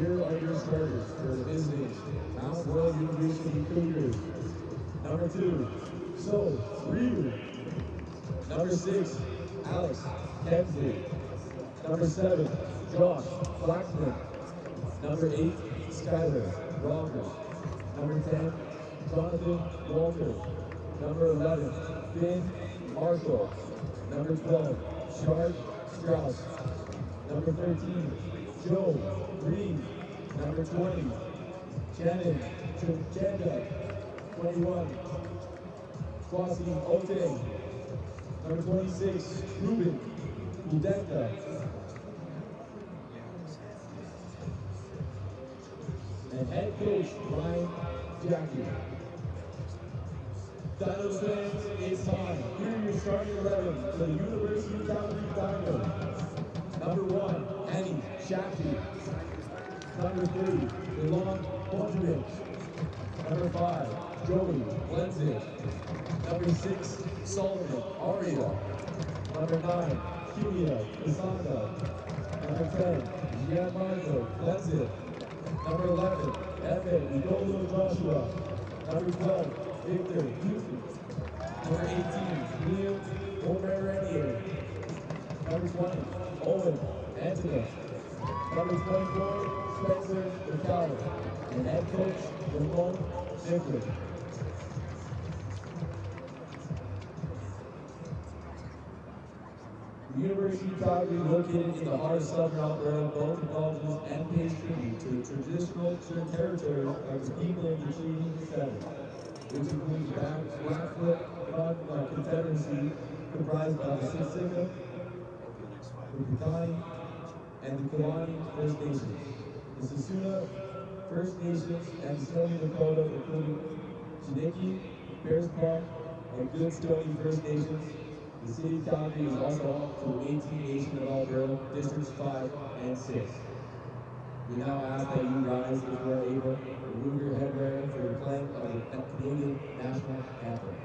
Here are your starters for the visiting Mount Royal University Cougars. Number 2, So Ryu. Number 6, Alex Kensley. Number 7, Josh Blackman. Number 8, Skylar Rocker. Number 10, Jonathan Walter. Number 11, Finn Marshall. Number 12, Sharp Strauss. Number 13, Joe Reed. Number 20, Shannon Chenda. 21, Kwasi Ote. Number 26, Ruben Udenka. And head coach Ryan Jackie. Dinos fans, it's time. Here are your starting 11 for the University of Calgary Dinos. Number 1, Annie Shafi. Number 3, Elon Bondrich. Number 5, Joey Lenzik. Number 6, Solomon Aria. Number 9, Kimia Isanda. Number 10, Gianmarco Lenzik. Number 11, Evan Igolo Joshua. Number 12, Victor Houston. Number 18, Neil Omerenier. Number 20, Owen Anthem. Number 24, Spencer McCallum. And head coach, Ramon Nicholas. The University of Calgary, located in the heart of Southern Alberta, both acknowledges and pays tribute to the traditional territory of the people of the Treaty 7, which includes Blackfoot Confederacy, comprised of the Siksika, the Piikani, and the Kalani First Nations. The Sassoon First Nations and the Stoney Dakota, including Chiniki, Bears Park, and Good Stoney First Nations. The City of Calgary is also home to the 18 Nation of Alberta, Districts 5 and 6. We now ask that you rise if you are able, remove your headwear for the playing of the Canadian National Anthem.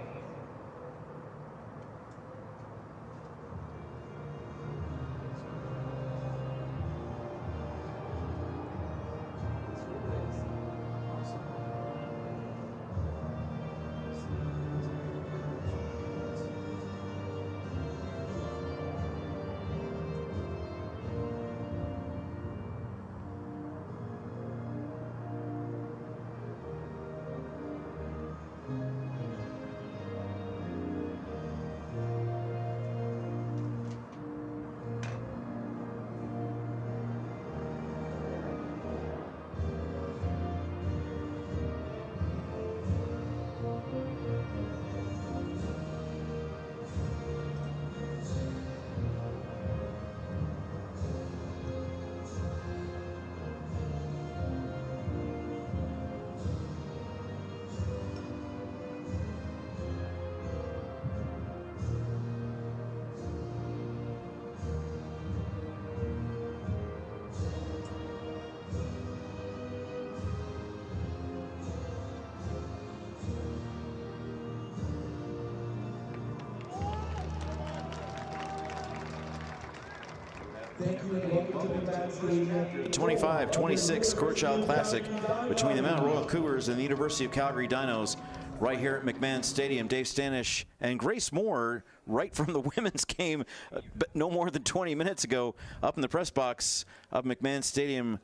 Thank you and welcome to McMahon Stadium. The 25-26 Court Child Classic between the Mount Royal Cougars and the University of Calgary Dinos right here at McMahon Stadium. Dave Stanish and Grace Moore right from the women's game, but no more than 20 minutes ago, up in the press box of McMahon Stadium,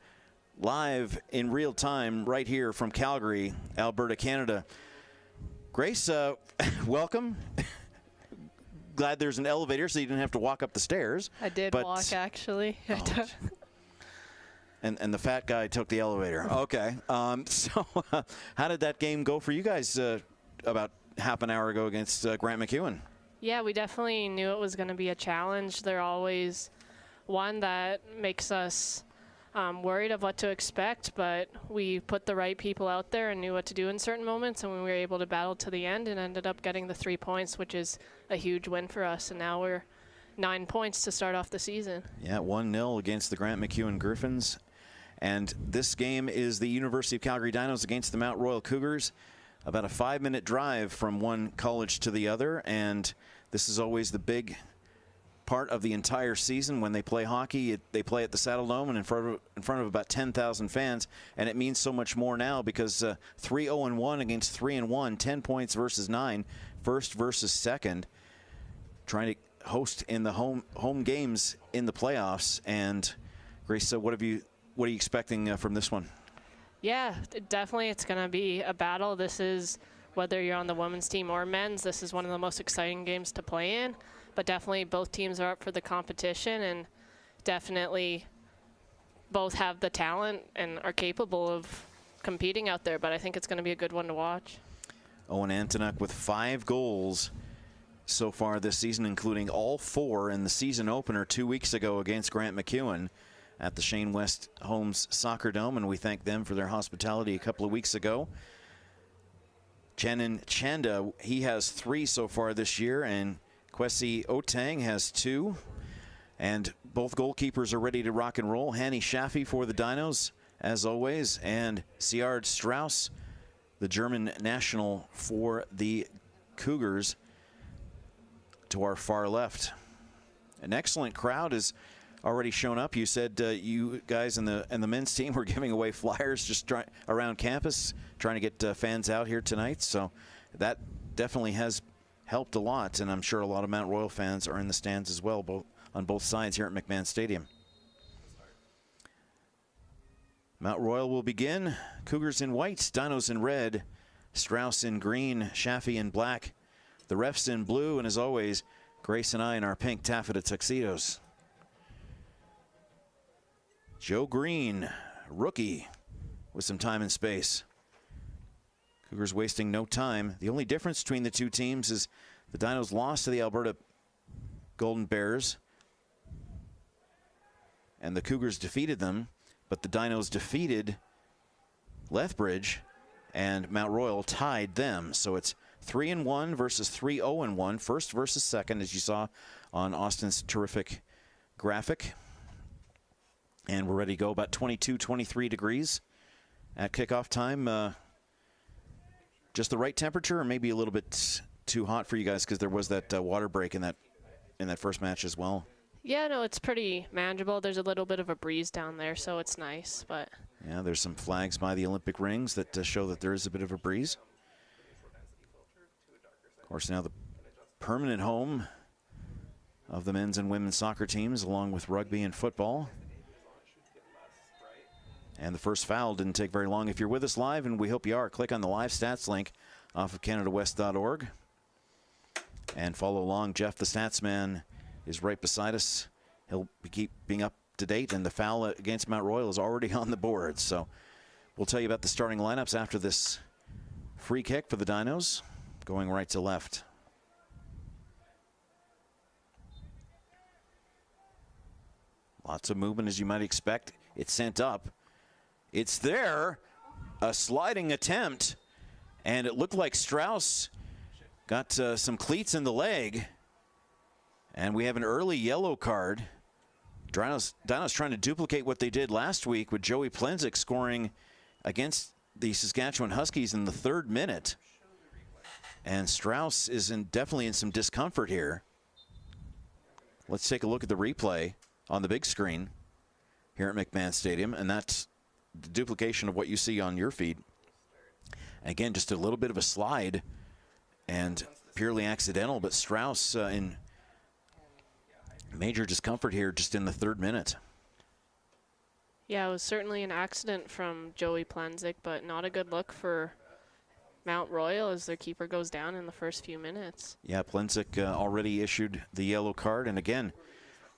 live in real time right here from Calgary, Alberta, Canada. Grace, welcome. Glad there's an elevator so you didn't have to walk up the stairs. I did walk, actually. Oh. And the fat guy took the elevator. Okay. So how did that game go for you guys about half an hour ago against Grant MacEwan? Yeah, we definitely knew it was going to be a challenge. They're always one that makes us worried of what to expect, but we put the right people out there and knew what to do in certain moments, and we were able to battle to the end and ended up getting the 3 points, which is a huge win for us. And now we're 9 points to start off the season. Yeah, 1-0 against the Grant MacEwan Griffins. And this game is the University of Calgary Dinos against the Mount Royal Cougars. About a 5-minute drive from one college to the other, and this is always the big part of the entire season. When they play hockey, they play at the Saddle Dome and in front of about 10,000 fans, and it means so much more now because 3-0-1 against 3-1, 10 points versus 9, first versus second, trying to host in the home games in the playoffs. And Grace, what are you expecting from this one? Yeah, definitely it's going to be a battle. This is, whether you're on the women's team or men's, this is one of the most exciting games to play in. But definitely both teams are up for the competition, and definitely both have the talent and are capable of competing out there. But I think it's going to be a good one to watch. Owen Antonuck with 5 goals so far this season, including all 4 in the season opener 2 weeks ago against Grant MacEwan at the Shane West Holmes Soccer Dome, and we thank them for their hospitality a couple of weeks ago. Chenin Chanda, he has 3 so far this year, and Kwesi Otang has 2. And both goalkeepers are ready to rock and roll. Hanny Schaffe for the Dinos, as always, and Siard Strauss, the German national for the Cougars, to our far left. An excellent crowd has already shown up. You said you guys and the men's team were giving away flyers just around campus, trying to get fans out here tonight. So that definitely has helped a lot, and I'm sure a lot of Mount Royal fans are in the stands as well, on both sides here at McMahon Stadium. Mount Royal will begin. Cougars in white, Dinos in red, Strauss in green, Schaffe in black, the refs in blue, and as always, Grace and I in our pink taffeta tuxedos. Joe Green, rookie, with some time and space. Cougars wasting no time. The only difference between the two teams is the Dinos lost to the Alberta Golden Bears, and the Cougars defeated them, but the Dinos defeated Lethbridge, and Mount Royal tied them. So it's 3-1 versus 3-0-1, first versus second, as you saw on Austin's terrific graphic. And we're ready to go. About 22, 23 degrees at kickoff time. Just the right temperature, or maybe a little bit too hot for you guys because there was that water break in that first match as well. Yeah, no, it's pretty manageable. There's a little bit of a breeze down there, so it's nice. But yeah, there's some flags by the Olympic rings that show that there is a bit of a breeze. Of course, now the permanent home of the men's and women's soccer teams, along with rugby and football. And the first foul didn't take very long. If you're with us live, and we hope you are, click on the live stats link off of CanadaWest.org and follow along. Jeff, the stats man, is right beside us. He'll keep being up to date, and the foul against Mount Royal is already on the board. So we'll tell you about the starting lineups after this free kick for the Dinos, going right to left. Lots of movement, as you might expect. It's sent up. It's there, a sliding attempt, and it looked like Strauss got some cleats in the leg, and we have an early yellow card. Dinos trying to duplicate what they did last week with Joey Plenzik scoring against the Saskatchewan Huskies in the 3rd minute, and Strauss is definitely in some discomfort here. Let's take a look at the replay on the big screen here at McMahon Stadium, and that's the duplication of what you see on your feed. Again, just a little bit of a slide and purely accidental, but Strauss in major discomfort here just in the 3rd minute. yeah, it was certainly an accident from Joey Plenzik, but not a good look for Mount Royal as their keeper goes down in the first few minutes. Yeah, Plenzik already issued the yellow card, and again,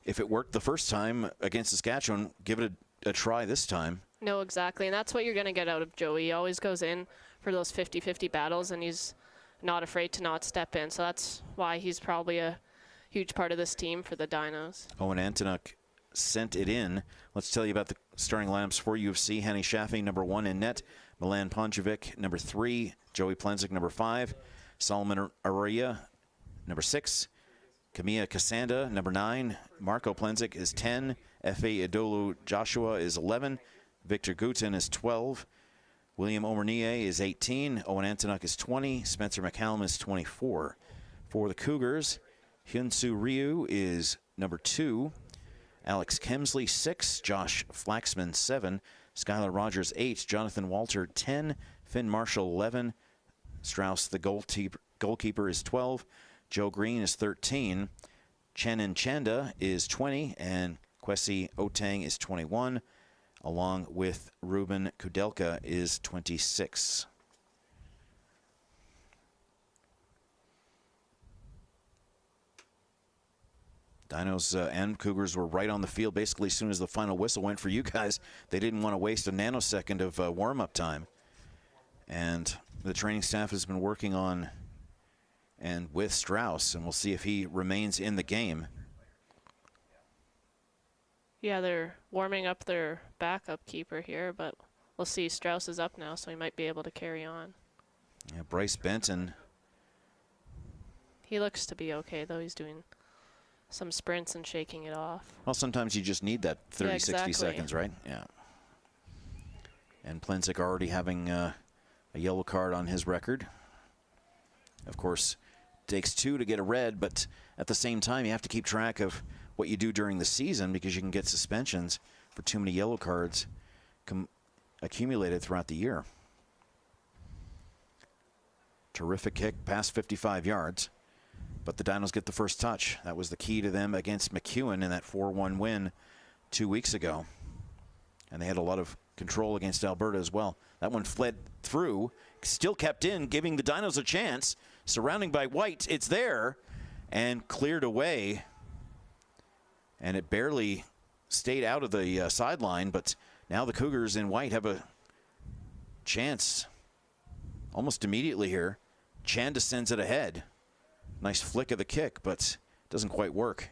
if it worked the first time against Saskatchewan, give it a try this time. No, exactly, and that's what you're going to get out of Joey. He always goes in for those 50-50 battles, and he's not afraid to not step in. So that's why he's probably a huge part of this team for the Dinos. Owen Antonuck sent it in. Let's tell you about the starting lineups for UFC. Hanny Schaffe, number 1 in net. Milan Ponjevic, number 3. Joey Plenzik, number 5. Solomon Araya, number 6. Kamiya Kasanda, number 9. Marco Plenzik is 10. Efe Idolu Joshua is 11. Victor Guten is 12. William Omernier is 18. Owen Antonuck is 20. Spencer McCallum is 24. For the Cougars, Hyunsu Ryu is number 2. Alex Kemsley, 6. Josh Flaxman, 7. Skylar Rogers, 8. Jonathan Walter, 10. Finn Marshall, 11. Strauss, the goalkeeper, is 12. Joe Green is 13. Chenin Chanda is 20. And Kwesi Otang is 21. Along with Ruben Kudelka is 26. Dinos and Cougars were right on the field basically as soon as the final whistle went for you guys. They didn't want to waste a nanosecond of warm-up time. And the training staff has been working on and with Strauss, and we'll see if he remains in the game. Yeah, they're warming up their backup keeper here, but we'll see. Strauss is up now, so he might be able to carry on. Yeah, Bryce Benton. He looks to be okay, though. He's doing some sprints and shaking it off. Well, sometimes you just need that 30, yeah, exactly. 60 seconds, right? Yeah. And Plensic already having a yellow card on his record. Of course, takes 2 to get a red, but at the same time, you have to keep track of what you do during the season because you can get suspensions for too many yellow cards accumulated throughout the year. Terrific kick past 55 yards. But the Dinos get the first touch. That was the key to them against McEwen in that 4-1 win 2 weeks ago. And they had a lot of control against Alberta as well. That one fled through, still kept in, giving the Dinos a chance. Surrounding by white, it's there, and cleared away. And it barely stayed out of the sideline, but now the Cougars in white have a chance almost immediately here. Chanda sends it ahead. Nice flick of the kick, but doesn't quite work.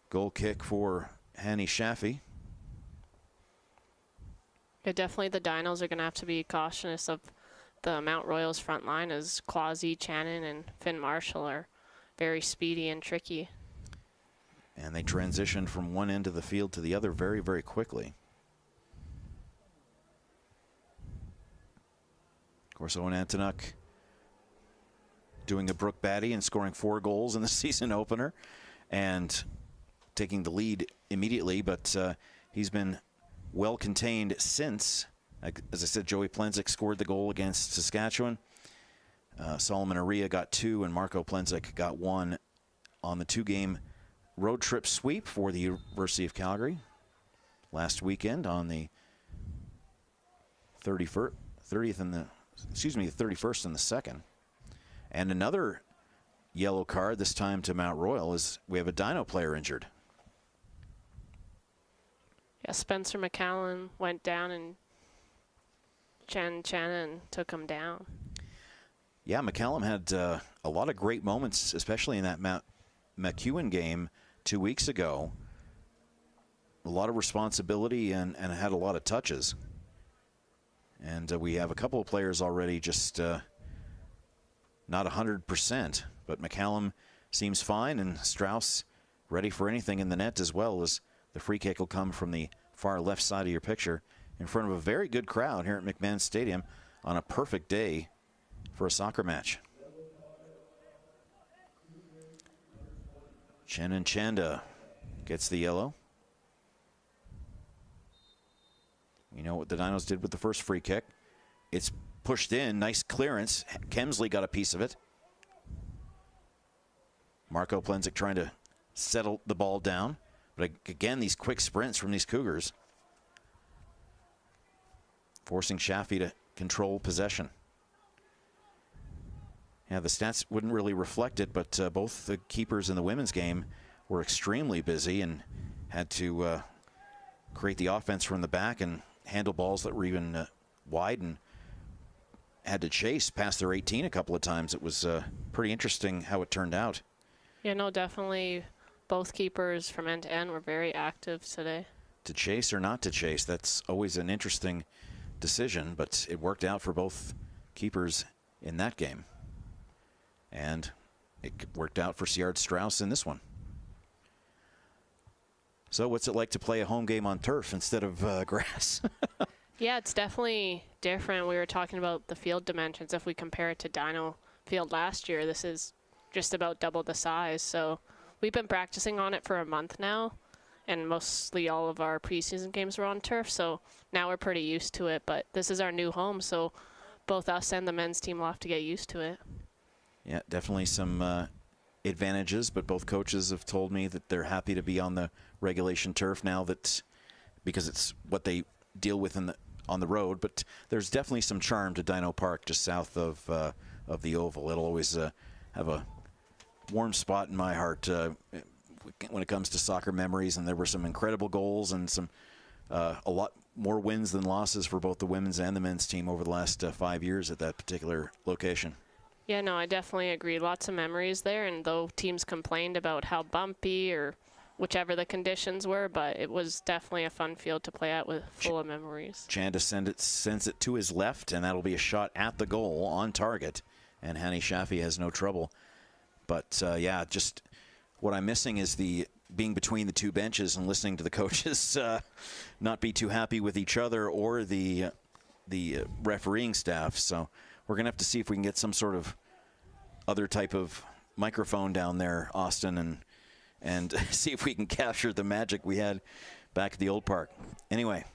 Goal kick for Hani Shafi. Yeah, definitely the Dinos are going to have to be cautious of the Mount Royal's front line, as Quasi, Channon, and Finn Marshall are very speedy and tricky. And they transitioned from one end of the field to the other very, very quickly. Of course, Owen Antonuk doing a Brooke Batty and scoring 4 goals in the season opener and taking the lead immediately, but he's been well contained since. As I said, Joey Plensic scored the goal against Saskatchewan. Solomon Aria got 2, and Marco Plensic got 1 on the 2-game road trip sweep for the University of Calgary last weekend on the 31st and the 31st and the 2nd. And another yellow card, this time to Mount Royal, is we have a Dino player injured. Yeah, Spencer McCallum went down and Channon took him down. Yeah, McCallum had a lot of great moments, especially in that McEwen game 2 weeks ago. A lot of responsibility and had a lot of touches. And we have a couple of players already just not 100%, but McCallum seems fine, and Strauss ready for anything in the net, as well as the free kick will come from the far left side of your picture in front of a very good crowd here at McMahon Stadium on a perfect day for a soccer match. Chenin Chanda gets the yellow. You know what the Dinos did with the first free kick. It's pushed in, nice clearance. Kemsley got a piece of it. Marco Plensic trying to settle the ball down. But again, these quick sprints from these Cougars, forcing Shafi to control possession. Yeah, the stats wouldn't really reflect it, but both the keepers in the women's game were extremely busy and had to create the offense from the back and handle balls that were even wide, and had to chase past their 18 a couple of times. It was pretty interesting how it turned out. Yeah, no, definitely both keepers from end to end were very active today. To chase or not to chase, that's always an interesting decision, but it worked out for both keepers in that game. And it worked out for Siard Strauss in this one. So what's it like to play a home game on turf instead of grass? Yeah, it's definitely different. We were talking about the field dimensions. If we compare it to Dino Field last year, this is just about double the size. So we've been practicing on it for a month now, and mostly all of our preseason games were on turf. So now we're pretty used to it, but this is our new home, so both us and the men's team will have to get used to it. Yeah, definitely some advantages, but both coaches have told me that they're happy to be on the regulation turf now, that because it's what they deal with on the road. But there's definitely some charm to Dino Park, just south of the Oval. It'll always have a warm spot in my heart when it comes to soccer memories. And there were some incredible goals and some a lot more wins than losses for both the women's and the men's team over the last 5 years at that particular location. Yeah, no, I definitely agree. Lots of memories there, and though teams complained about how bumpy or whichever the conditions were, but it was definitely a fun field to play at with full of memories. Chanda sends it to his left, and that'll be a shot at the goal on target, and Hani Shafi has no trouble. But, yeah, just what I'm missing is the being between the two benches and listening to the coaches not be too happy with each other or the refereeing staff. So we're going to have to see if we can get some sort of other type of microphone down there, Austin, and see if we can capture the magic we had back at the old park. Anyway,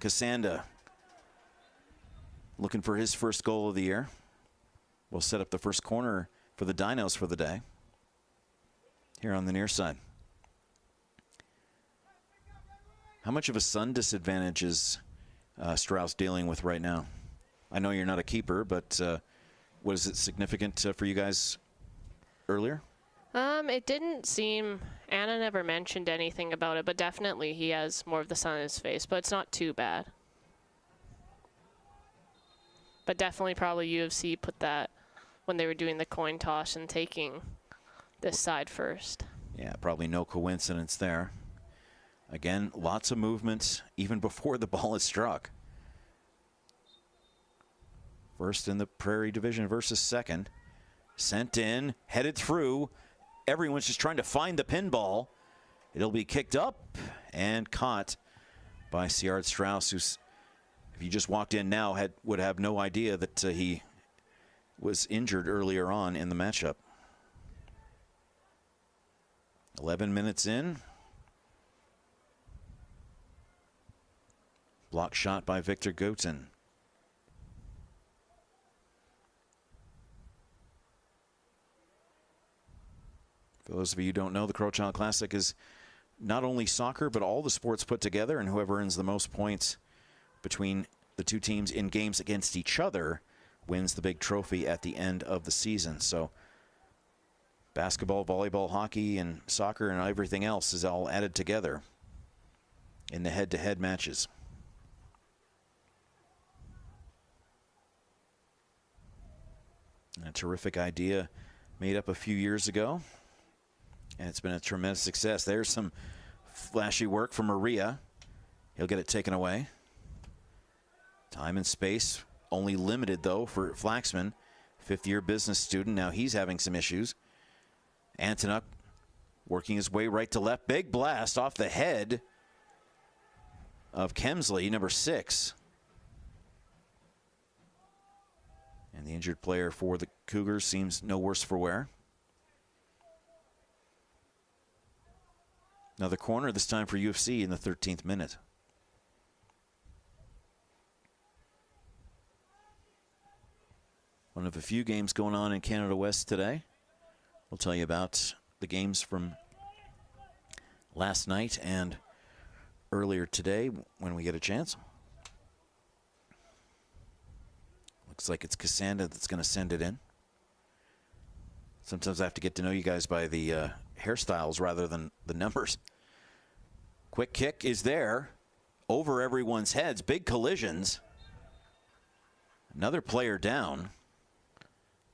Cassanda looking for his first goal of the year. We'll set up the first corner for the Dinos for the day here on the near side. How much of a sun disadvantage is Strauss dealing with right now? I know you're not a keeper, but was it significant for you guys earlier? It didn't seem, Anna never mentioned anything about it, but definitely he has more of the sun in his face, but it's not too bad. But definitely probably UFC put that when they were doing the coin toss and taking this side first. Yeah, probably no coincidence there. Again, lots of movement even before the ball is struck. First in the Prairie Division versus second. Sent in, headed through. Everyone's just trying to find the pinball. It'll be kicked up and caught by Siard Strauss, who's, if you just walked in now, would have no idea that he was injured earlier on in the matchup. 11 minutes in. Block shot by Victor Goutin. For those of you who don't know, the Crowchild Classic is not only soccer, but all the sports put together, and whoever earns the most points between the two teams in games against each other wins the big trophy at the end of the season. So basketball, volleyball, hockey, and soccer and everything else is all added together in the head-to-head matches. A terrific idea made up a few years ago, and it's been a tremendous success. There's some flashy work from Maria. He'll get it taken away. Time and space only limited, though, for Flaxman, fifth-year business student. Now he's having some issues. Antonuk working his way right to left. Big blast off the head of Kemsley, number 6. And the injured player for the Cougars seems no worse for wear. Another corner, this time for UFC in the 13th minute. One of a few games going on in Canada West today. We'll tell you about the games from last night and earlier today when we get a chance. Looks like it's Cassandra that's going to send it in. Sometimes I have to get to know you guys by the hairstyles rather than the numbers. Quick kick is there over everyone's heads. Big collisions. Another player down.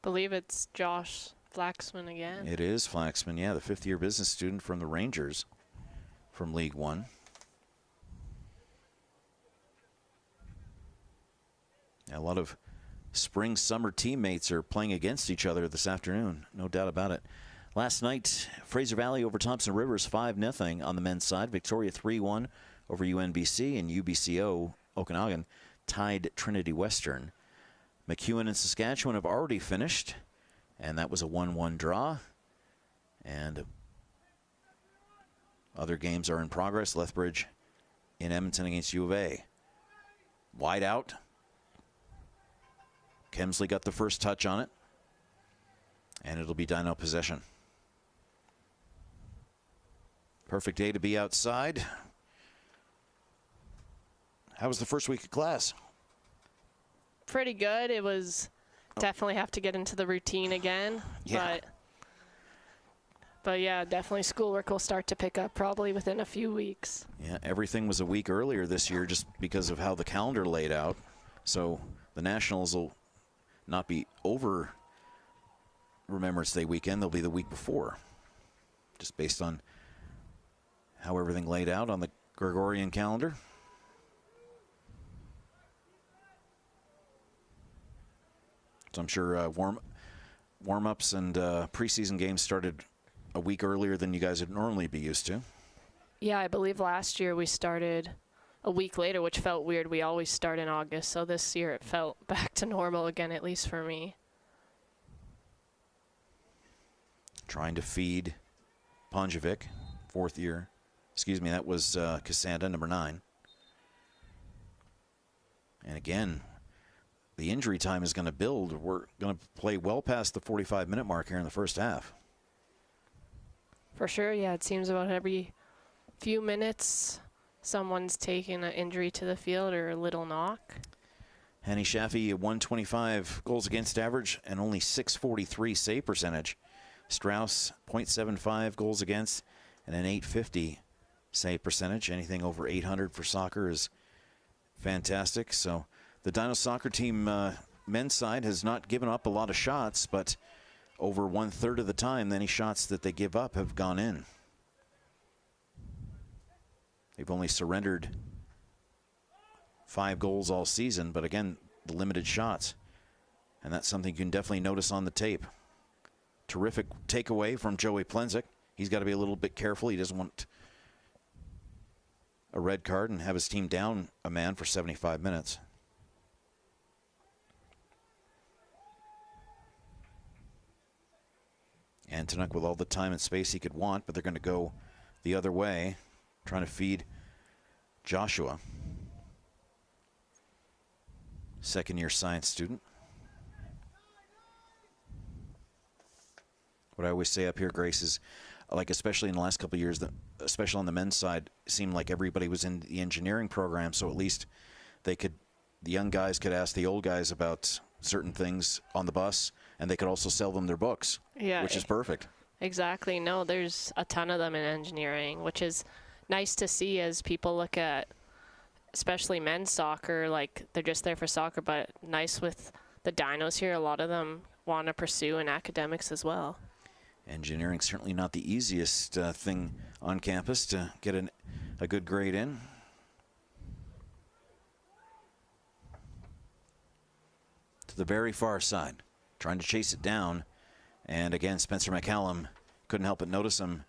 Believe it's Josh Flaxman again. It is Flaxman, yeah, the fifth-year business student from the Rangers from League One. A lot of spring-summer teammates are playing against each other this afternoon, no doubt about it. Last night, Fraser Valley over Thompson Rivers 5-0 on the men's side. Victoria 3-1 over UNBC, and UBCO Okanagan tied Trinity Western. McEwen and Saskatchewan have already finished. And that was a 1-1 draw. And other games are in progress. Lethbridge in Edmonton against U of A. Wide out. Kemsley got the first touch on it. And it'll be Dino possession. Perfect day to be outside. How was the first week of class? Pretty good. It was definitely have to get into the routine again. Yeah. But yeah, definitely schoolwork will start to pick up probably within a few weeks. Yeah, everything was a week earlier this year just because of how the calendar laid out. So the Nationals will not be over Remembrance Day weekend. They'll be the week before, just based on how everything laid out on the Gregorian calendar. So I'm sure warm-ups and preseason games started a week earlier than you guys would normally be used to. Yeah, I believe last year we started a week later, which felt weird. We always start in August, so this year it felt back to normal again, at least for me. Trying to feed Ponjevic, fourth year. Excuse me, that was Cassandra, number 9. And again, the injury time is going to build. We're going to play well past the 45-minute mark here in the first half. For sure, yeah. It seems about every few minutes someone's taking an injury to the field or a little knock. Henny Shaffey, 125 goals against average and only .643 save percentage. Strauss, .75 goals against and an .850 save percentage. Anything over 800 for soccer is fantastic. So the Dino soccer team men's side has not given up a lot of shots, but over 1/3 of the time, any shots that they give up have gone in. They've only surrendered 5 goals all season, but again, the limited shots. And that's something you can definitely notice on the tape. Terrific takeaway from Joey Plenzik. He's got to be a little bit careful. He doesn't want a red card and have his team down a man for 75 minutes. And Tanuk with all the time and space he could want, but they're going to go the other way, trying to feed Joshua. Second-year science student. What I always say up here, Grace, is like especially in the last couple of years, especially on the men's side, it seemed like everybody was in the engineering program, so at least the young guys could ask the old guys about certain things on the bus, and they could also sell them their books, which is perfect. Exactly. No, there's a ton of them in engineering, which is nice to see as people look at, especially men's soccer, like they're just there for soccer, but nice with the Dinos here, a lot of them want to pursue in academics as well. Engineering certainly not the easiest thing on campus to get a good grade in. To the very far side, trying to chase it down. And again, Spencer McCallum couldn't help but notice him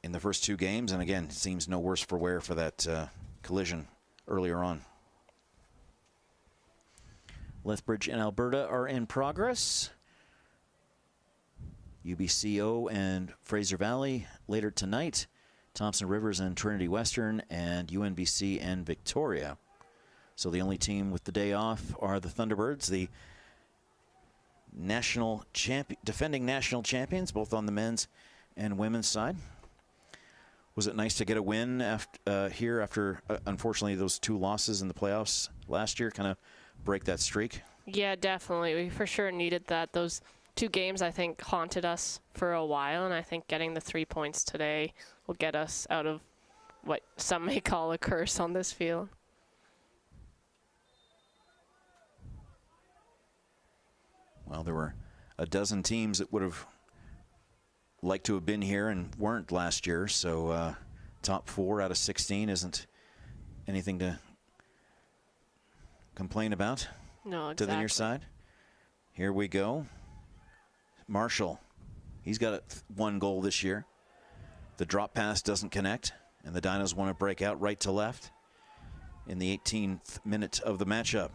in the first 2 games. And again, it seems no worse for wear for that collision earlier on. Lethbridge and Alberta are in progress. UBCO and Fraser Valley later tonight. Thompson Rivers and Trinity Western, and UNBC and Victoria. So the only team with the day off are the Thunderbirds, the defending national champions, both on the men's and women's side. Was it nice to get a win after unfortunately, those 2 losses in the playoffs last year kind of break that streak? Yeah, definitely. We for sure needed that. Those 2 games, I think, haunted us for a while, and I think getting the 3 points today will get us out of what some may call a curse on this field. Well, there were a dozen teams that would have liked to have been here and weren't last year, so top 4 out of 16 isn't anything to complain about. No, exactly. To the near side. Here we go. Marshall, he's got 1 goal this year. The drop pass doesn't connect, and the Dinos want to break out right to left in the 18th minute of the matchup.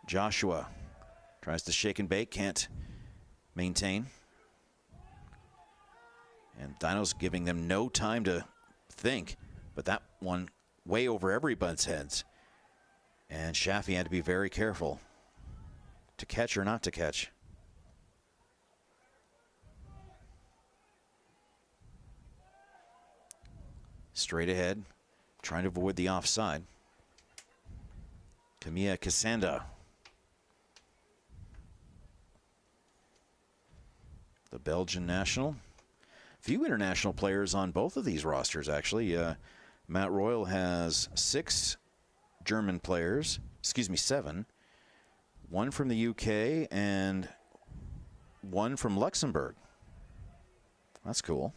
Joshua tries to shake and bake, can't maintain. And Dinos giving them no time to think, but that one way over everybody's heads. And Shaffy had to be very careful to catch or not to catch. Straight ahead, trying to avoid the offside. Camilla Casanda. The Belgian national. Few international players on both of these rosters, actually. Mount Royal has 6 German players, 7. 1 from the UK and 1 from Luxembourg. That's cool.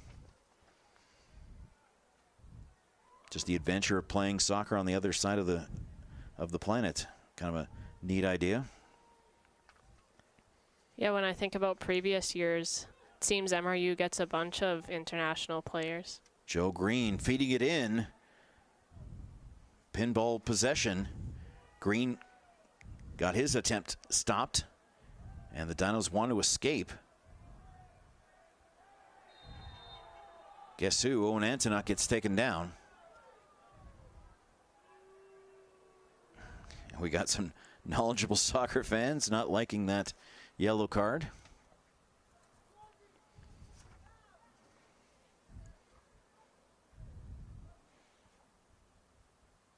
Just the adventure of playing soccer on the other side of the planet. Kind of a neat idea. Yeah, when I think about previous years, it seems MRU gets a bunch of international players. Joe Green feeding it in. Pinball possession. Green got his attempt stopped, and the Dinos want to escape. Guess who? Owen Antonuk gets taken down. We got some knowledgeable soccer fans not liking that yellow card.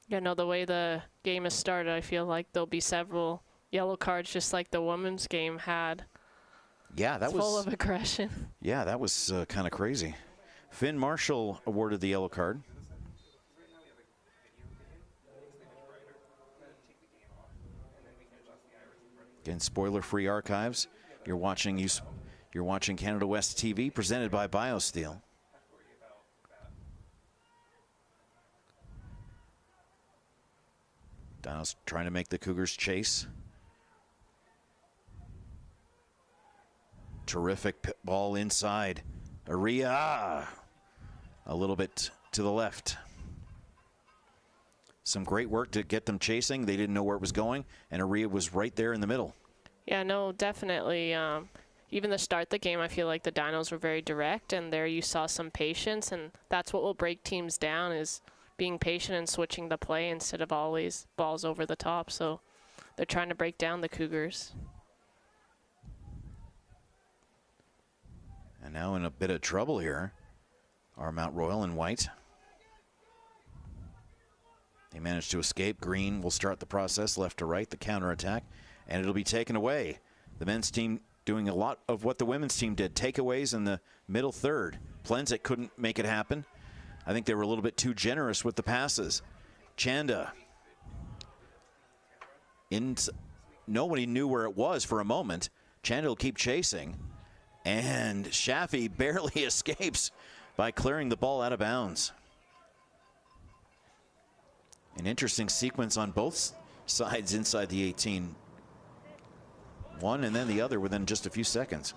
Yeah, no, the way the game has started, I feel like there'll be several yellow cards just like the women's game had. Yeah, that was full of aggression. Yeah, that was kind of crazy. Finn Marshall awarded the yellow card. Again, spoiler-free archives. You're watching Canada West TV, presented by BioSteel. Dinos trying to make the Cougars chase. Terrific ball inside. Aria, a little bit to the left. Some great work to get them chasing. They didn't know where it was going, and Aria was right there in the middle. Yeah, no, definitely. Even to start the game, I feel like the Dinos were very direct, and there you saw some patience, and that's what will break teams down, is being patient and switching the play instead of always balls over the top. So they're trying to break down the Cougars. And now in a bit of trouble here are Mount Royal in white. They managed to escape. Green will start the process left to right, the counterattack, and it'll be taken away. The men's team doing a lot of what the women's team did. Takeaways in the middle third. Plenzek couldn't make it happen. I think they were a little bit too generous with the passes. Chanda. Nobody knew where it was for a moment. Chanda will keep chasing. And Shaffy barely escapes by clearing the ball out of bounds. An interesting sequence on both sides inside the 18. One and then the other within just a few seconds.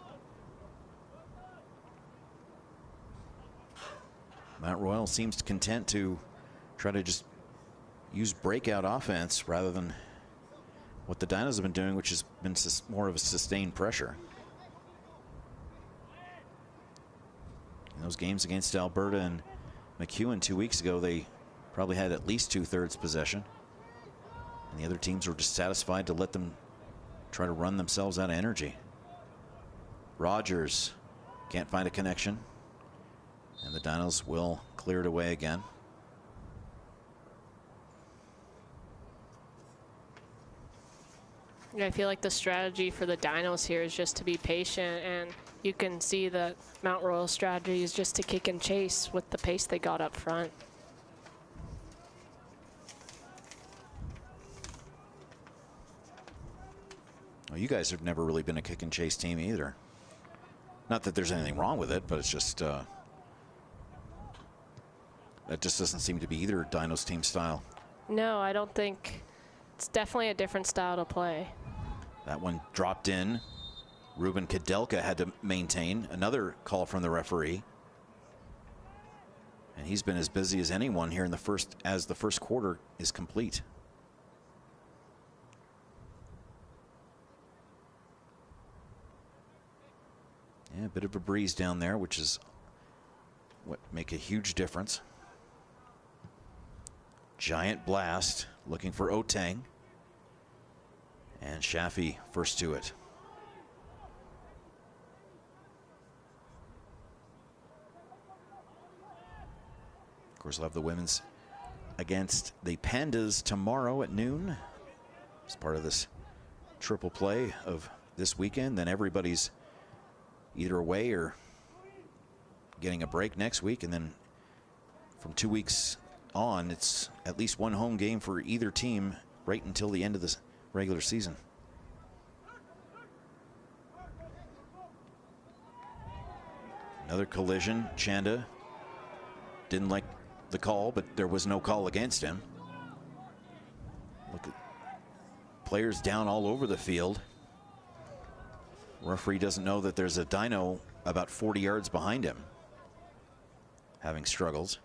Mount Royal seems content to try to just use breakout offense rather than what the Dinos have been doing, which has been more of a sustained pressure. In those games against Alberta and McEwen 2 weeks ago, they probably had at least 2/3 possession. And the other teams were just satisfied to let them try to run themselves out of energy. Rogers can't find a connection. And the Dinos will clear it away again. Yeah, I feel like the strategy for the Dinos here is just to be patient, and you can see that Mount Royal's strategy is just to kick and chase with the pace they got up front. Well, you guys have never really been a kick and chase team either. Not that there's anything wrong with it, but it's just that just doesn't seem to be either Dinos team style. No, I don't think. It's definitely a different style to play. That one dropped in. Ruben Kadelka had to maintain. Another call from the referee. And he's been as busy as anyone here in the first quarter is complete. Yeah, a bit of a breeze down there, which is what make a huge difference. Giant blast, looking for Otang. And Shafi first to it. Of course, we'll have the women's against the Pandas tomorrow at noon. As part of this triple play of this weekend. Then everybody's either away or getting a break next week. And then from 2 weeks on, it's at least one home game for either team right until the end of the regular season. Another collision. Chanda didn't like the call, but there was no call against him. Look at players down all over the field. Referee doesn't know that there's a Dino about 40 yards behind him, having struggles.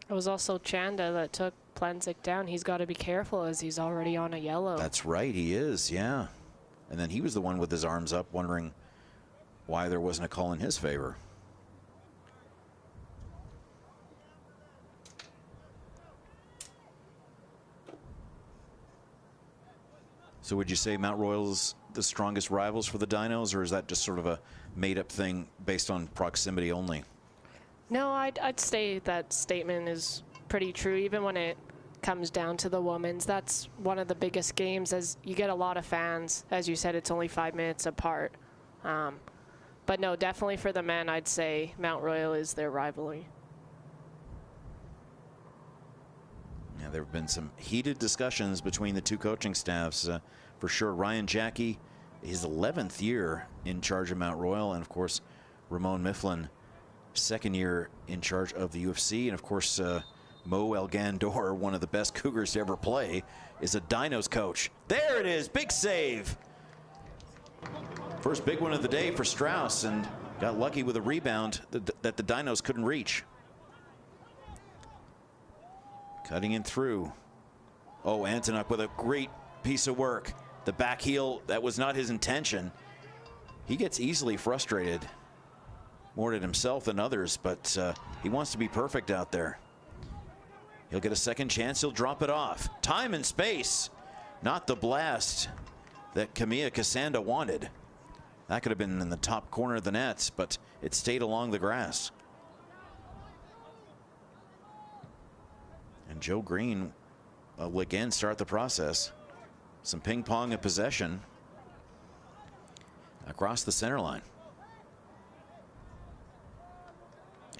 It was also Chanda that took Plenzik down. He's got to be careful as he's already on a yellow. That's right, he is, yeah. And then he was the one with his arms up, wondering why there wasn't a call in his favor. So would you say Mount Royal's the strongest rivals for the Dinos, or is that just sort of a made-up thing based on proximity only? No, I'd say that statement is pretty true, even when it comes down to the women's. That's one of the biggest games, as you get a lot of fans. As you said, it's only 5 minutes apart. But no, definitely for the men, I'd say Mount Royal is their rivalry. Yeah, there have been some heated discussions between the two coaching staffs, for sure. Ryan Jackie, his 11th year in charge of Mount Royal, and of course Ramon Mifflin, second year in charge of the UFC, and of course Mo Elgandor, one of the best Cougars to ever play, is a Dinos coach. There it is, big save. First big one of the day for Strauss, and got lucky with a rebound that the Dinos couldn't reach. Cutting in through. Oh, Antonuk with a great piece of work. The back heel, that was not his intention. He gets easily frustrated, more at himself than others, but he wants to be perfect out there. He'll get a second chance, he'll drop it off. Time and space, not the blast that Camilla Casanda wanted. That could have been in the top corner of the nets, but it stayed along the grass. And Joe Green will again start the process. Some ping pong of possession across the center line.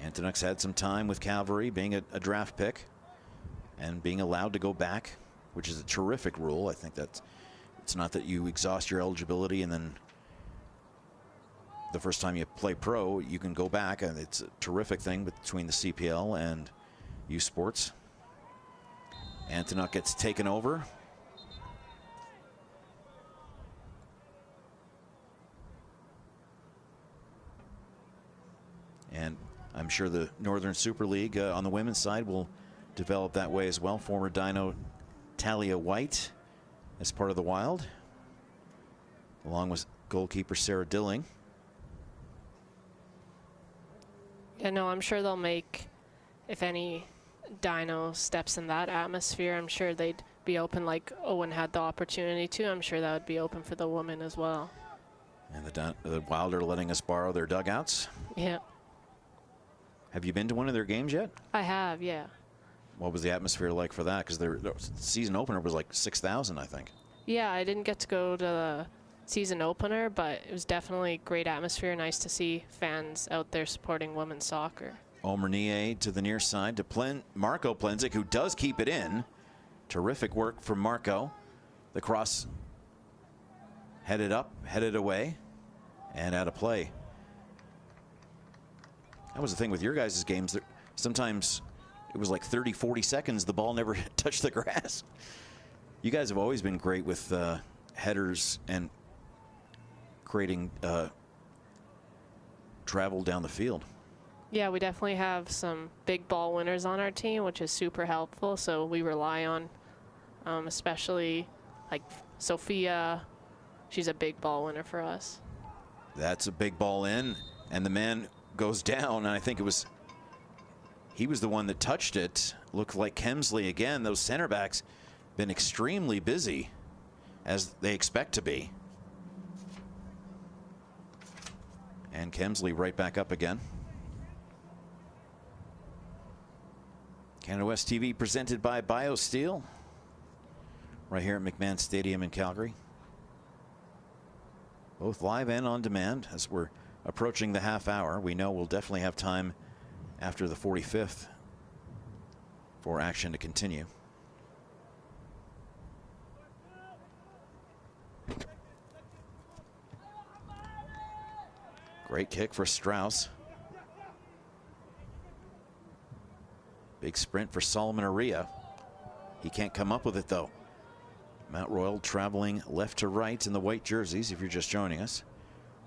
Antonuk's had some time with Calvary, being a draft pick and being allowed to go back, which is a terrific rule. I think that it's not that you exhaust your eligibility and then the first time you play pro, you can go back, and it's a terrific thing between the CPL and U Sports. Antonuk gets taken over. And I'm sure the Northern Super League on the women's side will develop that way as well. Former Dino Talia White as part of the Wild, along with goalkeeper Sarah Dilling. Yeah, no, I'm sure they'll make, if any Dino steps in that atmosphere, I'm sure they'd be open, like Owen had the opportunity to. I'm sure that would be open for the women as well. And the Wild are letting us borrow their dugouts. Yeah. Have you been to one of their games yet? I have, yeah. What was the atmosphere like for that? Because their season opener was like 6,000, I think. Yeah, I didn't get to go to the season opener, but it was definitely great atmosphere. Nice to see fans out there supporting women's soccer. Omernier to the near side to Marco Plenzik, who does keep it in. Terrific work from Marco. The cross headed up, headed away, and out of play. That was the thing with your guys' games. Sometimes it was like 30, 40 seconds, the ball never touched the grass. You guys have always been great with headers and creating travel down the field. Yeah, we definitely have some big ball winners on our team, which is super helpful. So we rely on especially like Sophia, she's a big ball winner for us. That's a big ball in, and the man goes down, and I think he was the one that touched it. Looked like Kemsley again. Those center backs been extremely busy, as they expect to be. And Kemsley right back up again. Canada West TV presented by BioSteel, right here at McMahon Stadium in Calgary. Both live and on demand as we're approaching the half hour. We know we'll definitely have time after the 45th for action to continue. Great kick for Strauss. Big sprint for Solomon Aria. He can't come up with it though. Mount Royal traveling left to right in the white jerseys if you're just joining us.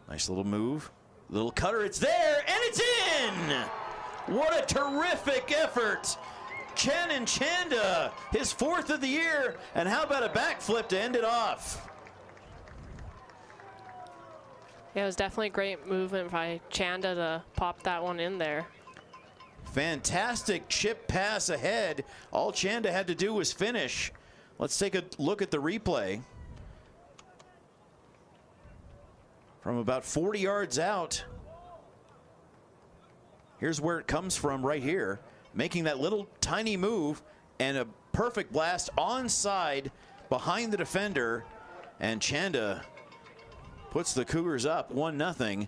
Nice little move. Little cutter, it's there, and it's in! What a terrific effort. Channon Chanda, his 4th of the year, and how about a backflip to end it off? Yeah, it was definitely great movement by Chanda to pop that one in there. Fantastic chip pass ahead. All Chanda had to do was finish. Let's take a look at the replay. From about 40 yards out. Here's where it comes from right here. Making that little tiny move and a perfect blast onside behind the defender. And Chanda puts the Cougars up 1-0.